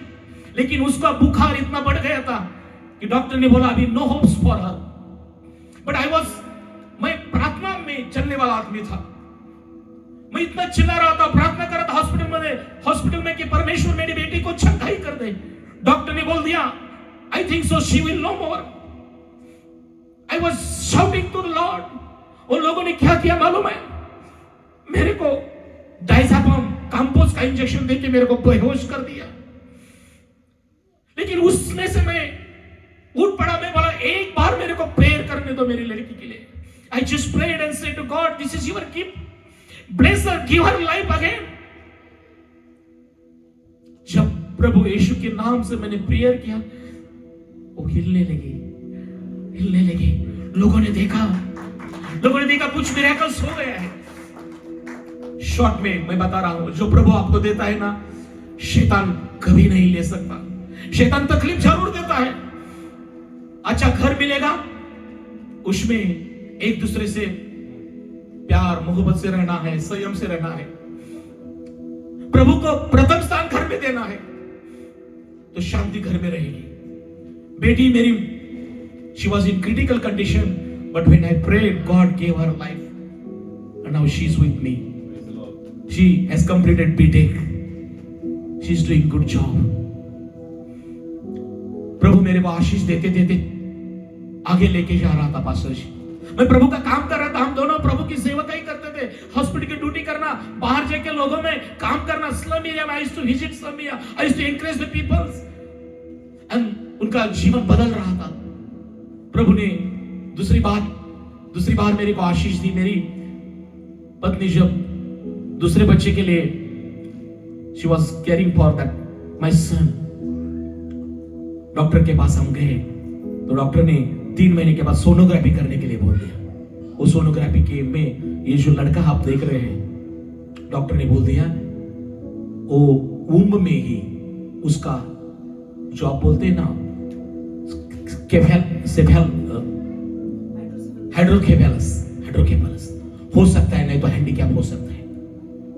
A: लेकिन उसका बुखार इतना बढ़ गया था कि डॉक्टर ने बोला अभी no hopes for her. But मैं प्रार्थना में चलने वाला आदमी था। मैं इतना चिल्ला रहा था, प्रार्थना कर रहा था हॉस्पिटल में कि परमेश्वर मेरी बेटी को चंगाई कर दे। डॉक्टर ने बोल दिया I think so she will no more. I was shouting to the lord. उन लोगों ने क्या किया मालूम है? मेरे को डायज़ापम कंपोज का इंजेक्शन देके मेरे को बेहोश कर दिया। लेकिन उसमें से मैं उठ पड़ा। मैं बोला एक बार मेरे को प्रेयर करने दो मेरी लड़की के लिए। I just prayed and said to God this is your gift, bless her, give her life again. जब प्रभु यीशु के नाम से मैंने प्रेयर किया, वो हिलने लगी। लोगों ने देखा कुछ मिरेकल्स हो गया है। शॉर्ट में मैं बता रहा हूं, जो प्रभु आपको देता है ना, शैतान कभी नहीं ले सकता। शैतान तकलीफ जरूर देता है। अच्छा घर मिलेगा, उसमें एक दूसरे से प्यार मोहब्बत से रहना है, संयम से रहना है। प्रभु को प्रथम स्थान घर में देना है, तो शांति घर में रहेगी। बेटी मेरी, she was in critical condition, but when I prayed, God gave her life, and now she is with me. She has completed B.Tech. She is doing good job. प्रभु मेरे को आशीष देते आगे लेके जा रहा था पास्टर जी। मैं प्रभु का काम कर रहा था। हम दोनों प्रभु की सेवकाई करते थे। हॉस्पिटल की ड्यूटी करना, बाहर जाके लोगों में काम करना। स्लम एरिया में I used to visit slum area, I used to encourage the peoples, and उनका जीवन बदल रहा था। प्रभु ने दूसरी बार मेरे को आशीष दी। मेरी पत्नी जब दूसरे बच्चे के लिए she was caring for that my son, doctor के पास हम गए, तो डॉक्टर ने 3 महीने के बाद सोनोग्राफी करने के लिए बोल दिया। वो सोनोग्राफी के में ये जो लड़का आप देख रहे हैं, डॉक्टर ने बोल दिया वो वुम्ब में ही उसका जो आप बोलते हैं ना हाइड्रोकेफेलस हो सकता है, नहीं तो हैंडीकैप हो सकता है,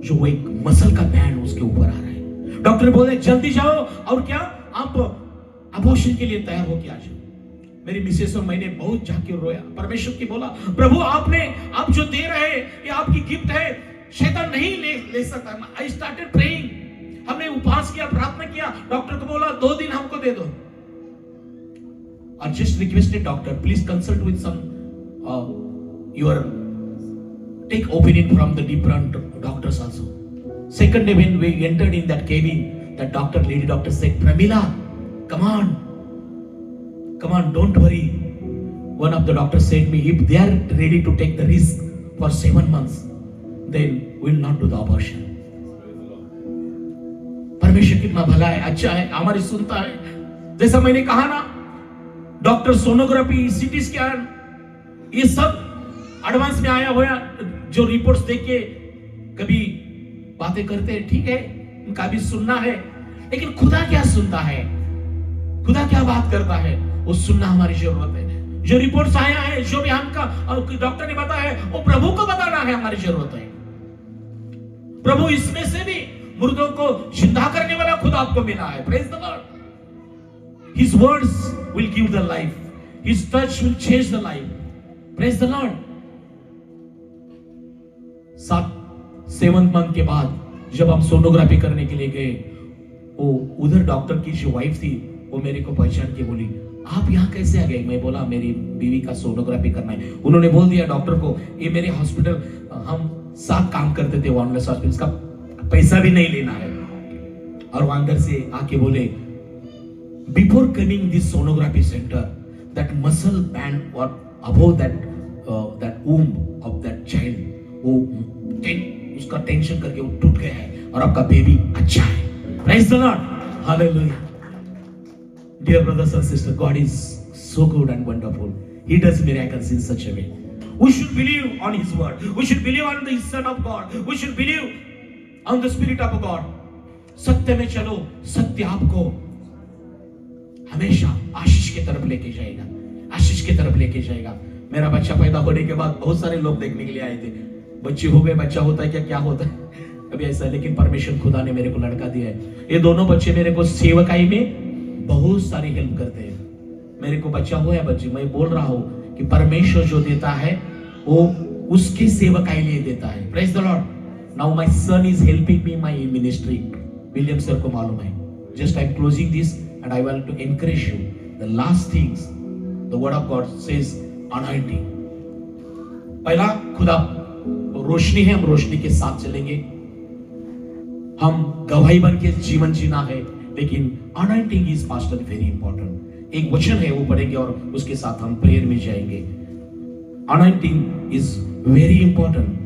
A: जो वो एक मसल का बैंड उसके ऊपर आ रहा है। डॉक्टर बोले जल्दी जाओ और क्या आप अबॉर्शन के लिए तैयार होके आ जाओ। मेरी मिसेस और मैंने बहुत जाके रोया, परमेश्वर की बोला प्रभु आप जो दे रहे हैं ये आपकी गिफ्ट है, शैतान नहीं ले सकता। आई स्टार्टेड प्रेइंग, हमने उपवास किया, प्रार्थना किया। डॉक्टर को बोला 2 दिन हमको दे दो। I just requested doctor, please consult with some take opinion from the different doctors also. Second day when we entered in that cabin, that lady doctor said, Pramila, come on, don't worry. One of the doctors said me, if they are ready to take the risk for 7 months, then we will not do the abortion. परमेश्वर कितना भला है, अच्छा है, हमारी सुनता है। जैसा मैंने कहा ना, डॉक्टर सोनोग्राफी, सीटी स्कैन, ये सब एडवांस में आया हुआ जो रिपोर्ट्स देख के कभी बातें करते हैं, ठीक है, उनका भी सुनना है, लेकिन खुदा क्या सुनता है, खुदा क्या बात करता है, वो सुनना हमारी जरूरत है। जो रिपोर्ट्स आया है, जो भी हमका डॉक्टर ने बताया है, वो प्रभु को बताना है, हमारी जरूरत है। प्रभु इसमें से भी मुर्दों को जिंदा करने वाला खुदा आपको मिला है। Praise the Lord. His words will give the life. His touch will change the life. Praise the Lord. 7th month के बाद जब हम सोनोग्राफी करने के लिए गए, वो उधर डॉक्टर की जो वाइफ थी वो मेरे को पहचान के बोली आप यहाँ कैसे आ गए? मैं बोला मेरी बीवी का सोनोग्राफी करना है। उन्होंने बोल दिया डॉक्टर को, ये मेरे हॉस्पिटल, हम साथ काम करते थे वॉनलेस हॉस्पिटल, इसका पैसा भी नहीं लेना है। और वो अंदर से आके बोले before coming this sonography center, that muscle band or above that womb of that child, वो उसका टेंशन करके वो टूट गया है और आपका बेबी अच्छा है। Praise the Lord. Hallelujah. Dear brothers and sisters, God is so good and wonderful. He does miracles in such a way. We should believe on His word. We should believe on the Son of God. We should believe on the Spirit of God. सत्य में चलो, सत्य आपको हमेशा आशीष की तरफ लेके जाएगा, आशीष की तरफ लेके जाएगा। मेरा बच्चा पैदा होने के बाद बहुत सारे लोग देखने के लिए आए थे, बच्चे हो गए, बच्चा होता है क्या होता है अभी ऐसा, लेकिन परमेश्वर खुदा ने मेरे को लड़का दिया है। ये दोनों बच्चे मेरे को सेवकाई में बहुत सारी हेल्प करते हैं। मेरे को बच्चा हुआ है, बच्ची, मैं बोल रहा हूँ कि परमेश्वर जो देता है वो उसकी सेवकाई लिए देता है। Praise the lord. Now my son is helping me my ministry. William sir को मालूम है। Just I am closing this and I want to encourage you the last things the word of God says anointing. पहला, खुदा रोशनी है, हम रोशनी के साथ चलेंगे, हम गवाही बन के जीवन जीना है, लेकिन anointing is pastor very important. एक वचन है वो पढ़ेंगे और उसके साथ हम प्रेयर में जाएंगे। Anointing is very important.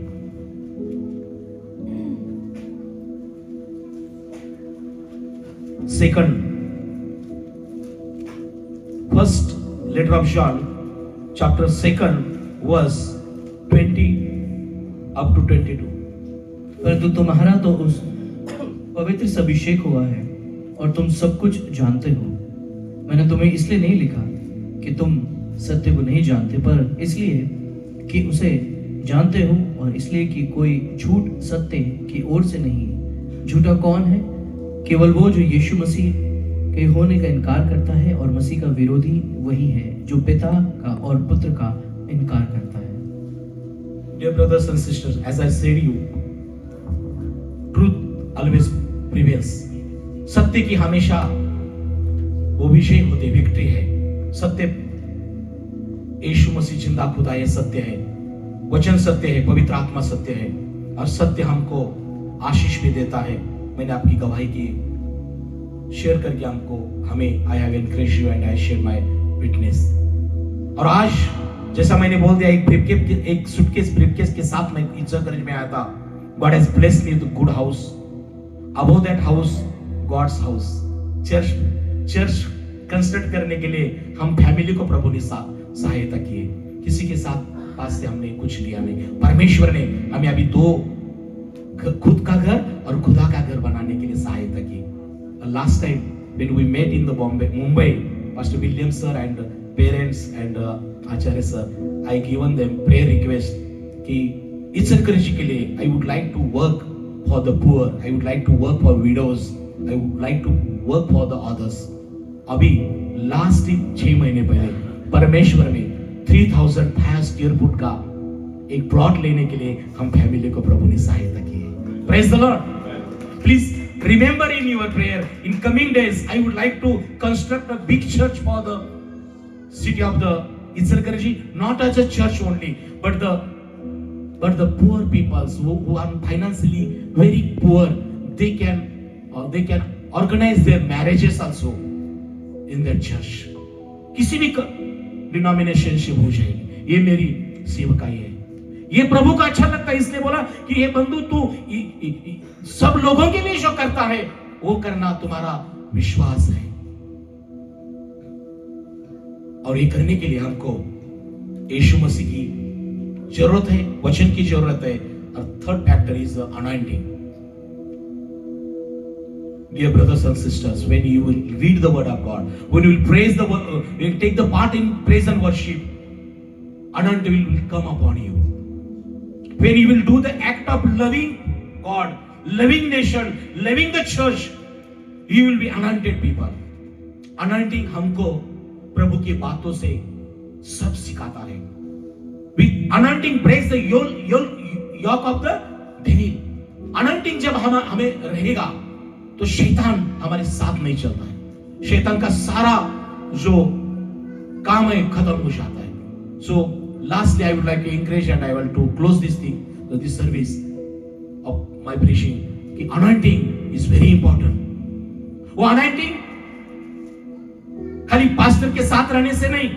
A: Second, first letter of John chapter 2 verse 20 up to 22।
B: परंतु तुम्हारा तो उस पवित्र से अभिषेक हुआ है और तुम सब कुछ जानते हो। मैंने तुम्हें इसलिए नहीं लिखा कि तुम सत्य को नहीं जानते, पर इसलिए कि उसे जानते हो, और इसलिए कि कोई झूठ सत्य की ओर से नहीं। झूठा कौन है? केवल वो जो यीशु मसीह के होने का इनकार करता है, और मसीह का विरोधी वही है जो पिता का और पुत्र का इनकार करता है।
A: Dear brothers and sisters, as I said you, truth always prevails. सत्य की हमेशा वो विजय होते, विक्ट्री है। सत्य, यीशु मसीह जिंदा खुदा है, सत्य है, वचन सत्य है, पवित्र आत्मा सत्य है, और सत्य हमको आशीष भी देता है। मैंने आपकी गवाही की शेयर करके हमें I have encouraged you and I share my witness. और आज जैसा मैंने बोल दिया, एक सूटकेस ब्रीफकेस के साथ मैं इज्जतगंज में आया था। God has blessed me with good house, above that house God's house. Church construct करने के लिए हम फैमिली को प्रभु ने सहायता की है। किसी के साथ पास से हमने कुछ लिया नहीं। परमेश्वर ने हमें अभी 2 खुद का घर और खुदा का घर बनाने के लिए सहायता की। Last time when we met in the Mumbai, Pastor William sir and parents and Acharya sir, I given them prayer request कि इचलकरंजी के लिए I would like to work for the poor, I would like to work for widows, I would like to work for the others. अभी लास्ट 6 महीने पहले परमेश्वर में 3005 स्क्वायर फुट का एक प्लॉट लेने के लिए हम फैमिली को प्रभु ने सहायता की है। Praise the Lord. Please remember in your prayer, in coming days, I would like to construct a big church for the city of the Ichalkaranji, not as a church only, but the poor peoples who are financially very poor, they can organize their marriages also in that church. किसी भी डिनोमिनेशन से हो जाएगी। ये मेरी सेवकाई है। ये प्रभु का अच्छा लगता है, इसलिए बोला कि ये बंधु तू सब लोगों के लिए जो करता है वो करना तुम्हारा विश्वास है। और ये करने के लिए हमको यीशु मसीह की जरूरत है, वचन की जरूरत है। और third factor is anointing. Dear brothers and sisters, when you will read the word of God, when you will praise the word, when you take the part in praise and worship, anointing will come upon you. When you will do the act of loving God, loving nation, loving the church, you will be anointed people. Anointing हमको प्रभु की बातों से सब सिखाता है। Anointing breaks the yoke of the devil. Anointing जब हमें रहेगा तो शैतान हमारे साथ नहीं चलता है। शैतान का सारा जो काम है खत्म हो जाता है। So lastly, I would like to encourage and I want to close this thing, this service of my preaching, कि anointing is very important. वो anointing खाली पास्टर के साथ रहने से नहीं,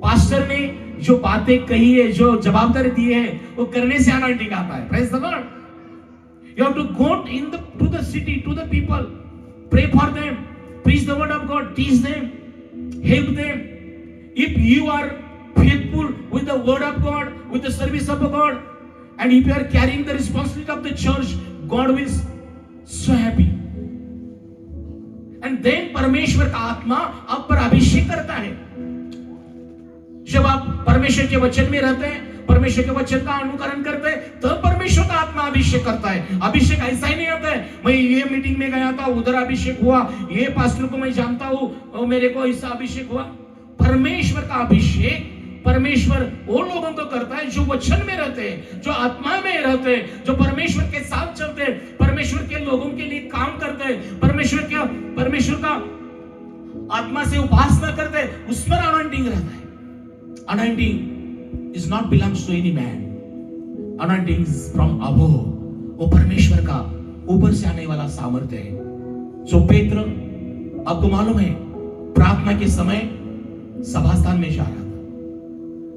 A: पास्टर ने जो बातें कही है, जो जवाबदारी दी है, वो करने से anointing आता है। Praise the Lord. You have to go to the city, to the people, pray for them, preach the word of God, teach them, help them. If you are faithful with the word of God, with the service of God, and if you are carrying the responsibility of the church, God will so happy. And then परमेश्वर का आत्मा आप पर अभिषेक करता है. जब आप परमेश्वर के वचन में रहते हैं, परमेश्वर के वचन का अनुकरण करते हैं, तब परमेश्वर का आत्मा अभिषेक करता है. अभिषेक ऐसा ही नहीं आता है मैं ये मीटिंग में गया था, उधर अभिषेक हुआ, ये पास्टर को मैं जानता हूं और मेरे को ऐसा अभिषेक हुआ. परमेश्वर का अभिषेक परमेश्वर वो लोगों को करता है जो वचन में रहते हैं, जो आत्मा में रहते हैं, जो परमेश्वर के साथ चलते हैं, परमेश्वर के लोगों के लिए काम करते हैं, परमेश्वर का आत्मा से उपासना करते हैं. उस पर अनॉइंटिंग रहता है. Anointing is not belongs to any man. Anointing is from above. वो परमेश्वर का ऊपर से आने वाला सामर्थ्य है. सो पेत्र, आपको मालूम है, प्रार्थना के समय सभा स्थान में जा रहा था.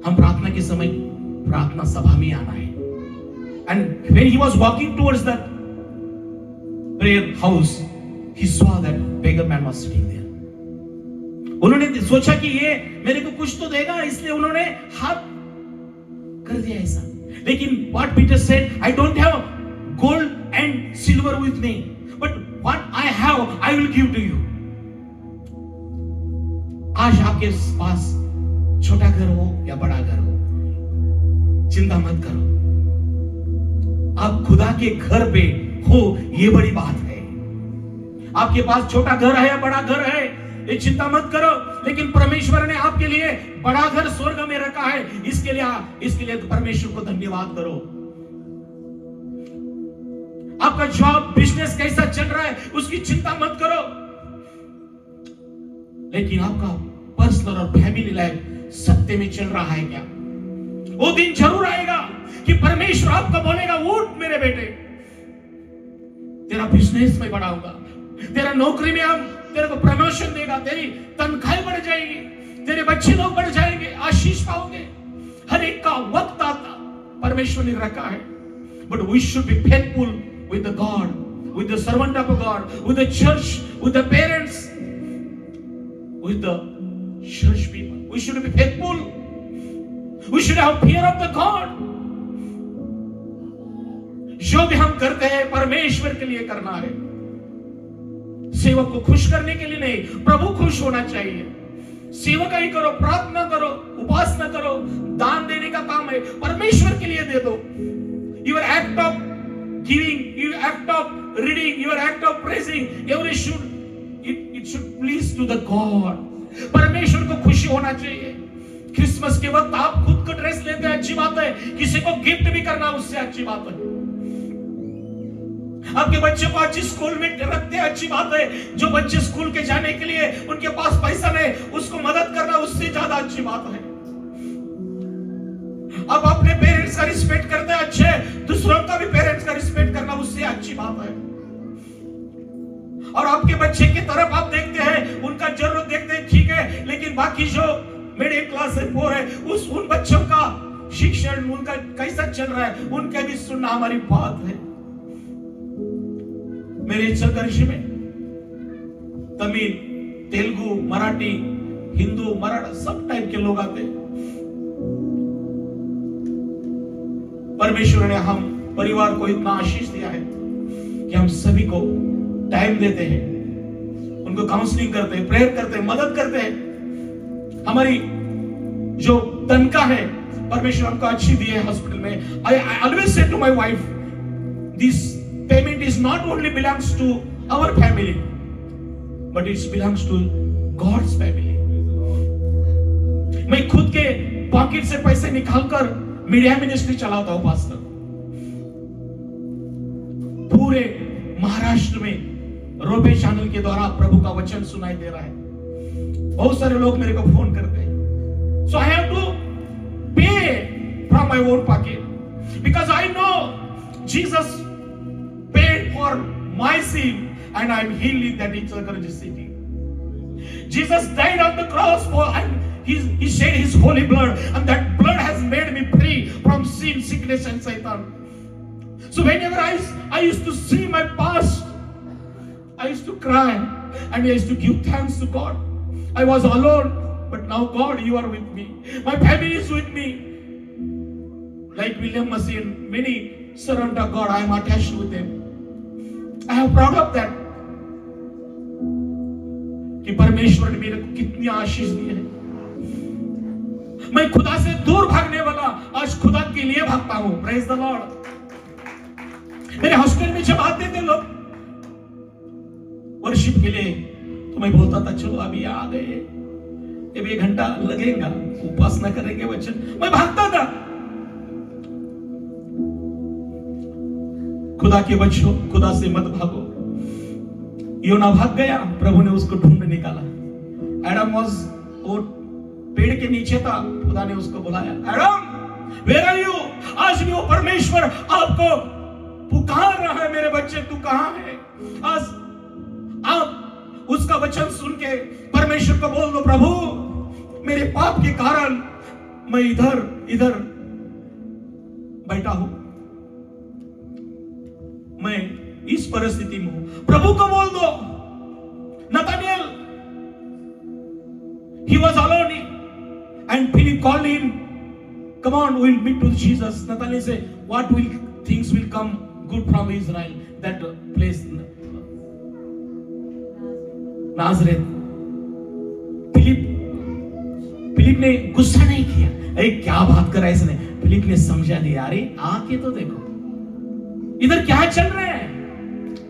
A: हम प्रार्थना के समय प्रार्थना सभा में आना है. And when he was walking towards that prayer house, he saw that beggar man was sitting there. उन्होंने सोचा कि ये मेरे को कुछ तो देगा, इसलिए उन्होंने हाथ कर दिया ऐसा. लेकिन what Peter said, I don't have gold and silver with me, but what I have I will give to you. आज आपके पास छोटा घर हो या बड़ा घर हो, चिंता मत करो. आप खुदा के घर पे हो, ये बड़ी बात है. आपके पास छोटा घर है या बड़ा घर है, ये चिंता मत करो. लेकिन परमेश्वर ने आपके लिए बड़ा घर स्वर्ग में रखा है. इसके लिए परमेश्वर को धन्यवाद करो. आपका जॉब बिजनेस कैसा चल रहा है उसकी चिंता मत करो. लेकिन आपका पर्सनल और फैमिली लाइफ सत्य में चल रहा है क्या? वो दिन जरूर आएगा कि परमेश्वर आपको बोलेगा, उठ मेरे बेटे, तेरा बिजनेस में बढ़ाऊंगा, तेरा नौकरी में हम तेरे को प्रमोशन देगा, तेरी तनख्वाह बढ़ जाएगी, तेरे बच्चे लोग बढ़ जाएंगे, आशीष पाओगे. हर एक का वक्त आता परमेश्वर ने रखा है. But we should be faithful with the God, with the servant of God, with the church, with the parents, with the church people. We should be faithful. We should have fear of the God. जो भी हम करते हैं परमेश्वर के लिए करना है. सेवक को खुश करने के लिए नहीं, प्रभु खुश होना चाहिए. सेवकाई करो, प्रार्थना करो, उपासना करो, दान देने का काम है, परमेश्वर के लिए दे दो. Your act of giving, your act of reading, your act of praising, it should please to the God. परमेश्वर को खुशी होना चाहिए. क्रिसमस के वक्त आप खुद को ड्रेस लेते हैं, अच्छी बात है. किसी को गिफ्ट भी करना उससे अच्छी बात है. आपके बच्चे को अच्छी स्कूल में रखते हैं, अच्छी बात है. जो बच्चे स्कूल के जाने के लिए उनके पास पैसा नहीं, उसको मदद करना उससे ज्यादा अच्छी बात है. आप अपने पेरेंट्स का रिस्पेक्ट करते हैं, अच्छे. दूसरों का भी पेरेंट्स का रिस्पेक्ट करना उससे अच्छी बात है. और आपके बच्चे की तरफ आप देखते हैं, उनका जरूरत देखते हैं, ठीक है. लेकिन बाकी जो मिडिल क्लास है, पोर है, उन बच्चों का शिक्षण उनका कैसा चल रहा है, उनका भी सुनना हमारी बात है. मेरे चरकर्षी में तमिल, तेलुगु, मराठी, हिंदू, मराठा सब टाइप के लोग आते हैं. परमेश्वर ने हम परिवार को इतना आशीष दिया है कि हम सभी को टाइम देते हैं, उनको काउंसलिंग करते हैं, प्रेयर करते हैं, मदद करते हैं. हमारी जो तनख्वाह है परमेश्वर हमको अच्छी दी है हॉस्पिटल में. I always say to my wife, this payment is not only belongs to our family, but it belongs to God's family. मैं खुद के पॉकेट से पैसे निकालकर मीडिया मिनिस्ट्री चलाता हूं पास्टर. पूरे महाराष्ट्र में रोबे चैनल के द्वारा प्रभु का वचन सुनाई दे रहा है. बहुत सारे लोग मेरे को फोन करते हैं. So I have to pay from my own pocket because I know Jesus paid for my sin and I'm healed in that eternal city. Jesus died on the cross for and he shed his holy blood and that blood has made me free from sin, sickness and Satan. So whenever I used to see my past, I used to cry and I used to give thanks to God. I was alone, but now God, you are with me. My family is with me. Like William Massey and many servants of God, I am attached with them. I am proud of that. कि परमेश्वर ने मेरे को कितनी आशीष दी है। मैं खुदा से दूर भागने वाला आज खुदा के लिए भागता हूं। Praise the lord. मेरे हॉस्टल में जब आते थे लोग वर्शिप के लिए, तो मैं बोलता था चलो अभी आ गए, अब 1 घंटा लगेगा, उपासना करेंगे, वचन। मैं भागता था। खुदा के बच्चों, खुदा से मत भागो। योना भाग गया, प्रभु ने उसको ढूंढ निकाला। एडम वाज वो पेड़ के नीचे था, खुदा ने उसको बुलाया, एडम वेयर आर यू? आज भी वो परमेश्वर आपको पुकार रहा है, मेरे बच्चे तू कहां है? आज आप उसका वचन सुन के परमेश्वर को बोल दो, प्रभु मेरे पाप के कारण मैं इधर बैठा हूं, मैं इस परिस्थिति में हूं। प्रभु को बोल दो। Nathaniel, he was alone and Philip called him, come on, we'll meet to Jesus. Nathaniel said, what things will come good from Israel, that place, Nazareth. Philip ने गुस्सा नहीं किया, अरे क्या बात कर रहा है इसने। फिलिप ने समझा दिया, अरे आके तो देखो इधर क्या चल रहा है,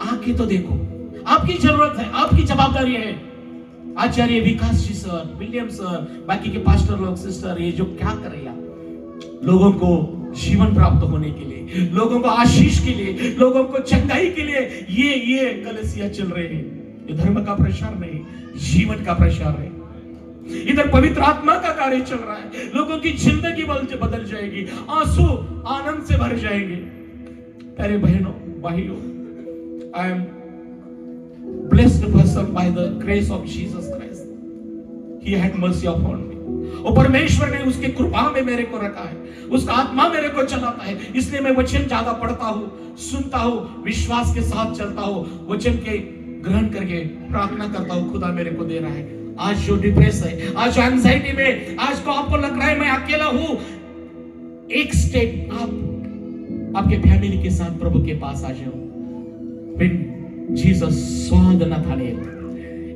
A: आके तो देखो, आपकी जरूरत है, आपकी जवाबदारी है। आचार्य विकास जी सर, विलियम सर, बाकी के पास्टर लोग, सिस्टर, ये जो क्या कर रहे हैं, लोगों को जीवन प्राप्त होने के लिए, लोगों को आशीष के लिए, लोगों को चंगाई के लिए ये कलीसिया चल रहे हैं। ये धर्म का प्रचार नहीं, जीवन का प्रचार है। इधर पवित्र आत्मा का कार्य चल रहा है, लोगों की जिंदगी बदल जाएगी, आंसू आनंद से भर जाएंगे। प्यारे बहनों भाइयों, I am blessed person by the grace of Jesus Christ. He had mercy upon me. और परमेश्वर ने उसके कृपा में मेरे को रखा है, उसका आत्मा मेरे को चलाता है, इसलिए मैं वचन ज्यादा पढ़ता हूँ, सुनता हूँ, विश्वास के साथ चलता हूँ, वचन के ग्रहण करके प्रार्थना करता हूँ, खुदा मेरे को दे रहा है। आज जो डिप्रेस है, आज जो एंजाइटी में, आज को आपको लग रहा है मैं अकेला हूँ, एक स्टेप आप आपके फैमिली के साथ प्रभु के पास आ जाओ। When Jesus saw the Nathaniel,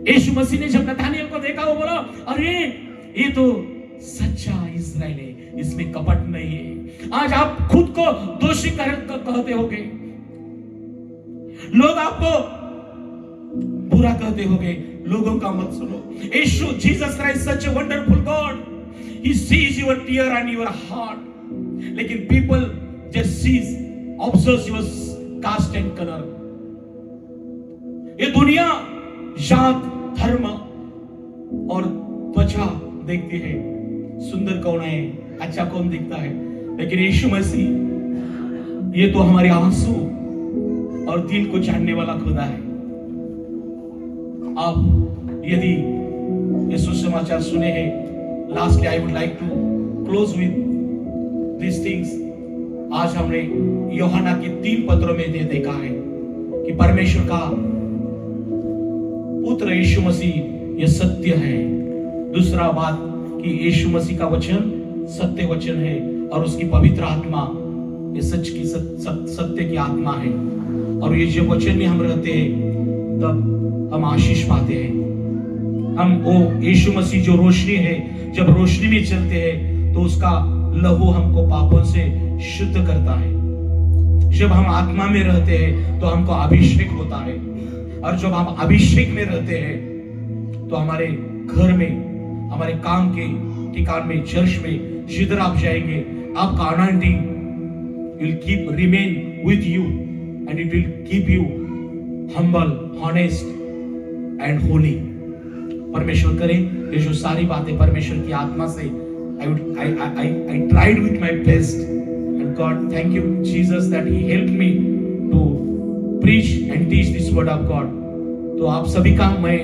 A: यीशु मसीह ने जब नथानियल को देखा, वो बोला, अरे ये तो सच्चा इस्राएल है, इसमें कपट नहीं है। आज आप खुद को दोषी कहते होगे, लोग आपको बुरा कहते होगे, लोगों का मत सुनो। Yeshu, Jesus Christ, such a wonderful god, he sees your tear and your heart, लेकिन people just sees, observes your caste and colour. ये दुनिया जात, धर्म और त्वचा देखती है, सुंदर कौन है, अच्छा कौन दिखता है, लेकिन यीशु मसीह ये तो हमारे आंसू और दिल को जानने वाला खुदा है। आप यदि ये सुसमाचार सुने हैं, lastly I would like to close with this things. आज हमने यूहन्ना के 3 पत्रों में देखा है कि परमेश्वर का पुत्र यीशु मसीह ये सत्य है। दूसरा बात कि यीशु मसीह का वचन सत्य वचन है और उसकी पवित्र आत्मा ये सच की सत्य की आत्मा है, और ये जो वचन में हम रहते हैं तब हम आशीष पाते हैं। हम वो यीशु मसीह जो रोशनी है, जब रोशनी में चलते हैं तो उसका लहू हमको पापों से शुद्ध करता है। जब हम आत्मा में रहते हैं तो हमको अभिषेक होता है, और जब हम अभिषेक में रहते हैं तो हमारे घर में, हमारे काम के ठिकान में, चर्च में जिधर आप जाएंगे, आपका anointing will keep remain with you and it will keep you humble, honest and holy. परमेश्वर करे ये जो सारी बातें परमेश्वर की आत्मा से I tried with my best, and God, thank you Jesus that He helped me to preach and teach this word of God. तो आप सभी का मैं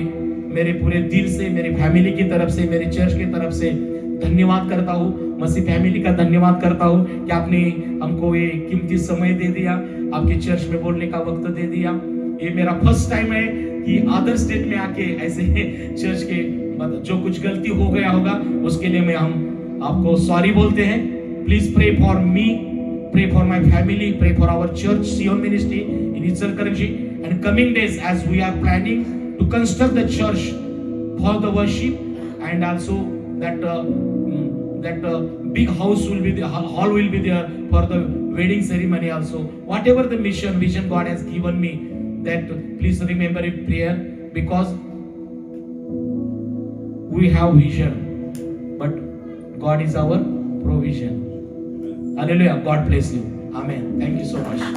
A: मेरे पूरे दिल से, मेरे फैमिली की तरफ से, मेरे चर्च की तरफ से धन्यवाद करता हूँ, मसीह फैमिली का धन्यवाद करता हूँ कि आपने हमको ये कीमती समय दे दिया, आपके चर्च में बोलने का वक्त दे दिया। ये मेरा फर्स्ट टाइम है कि अदर स्टेट में आके ऐसे चर्च के जो कुछ गलती हो गया होगा उसके लिए हम आपको सॉरी बोलते हैं। Please pray for me, pray for my family, pray for our church Sion ministry in Itzelkaranji, and coming days as we are planning to construct the church for the worship, and also that big house will be, the hall will be there for the wedding ceremony also. Whatever the vision God has given me, that please remember in prayer, because we have vision but God is our provision. Hallelujah. God bless you. Amen. Thank you so much.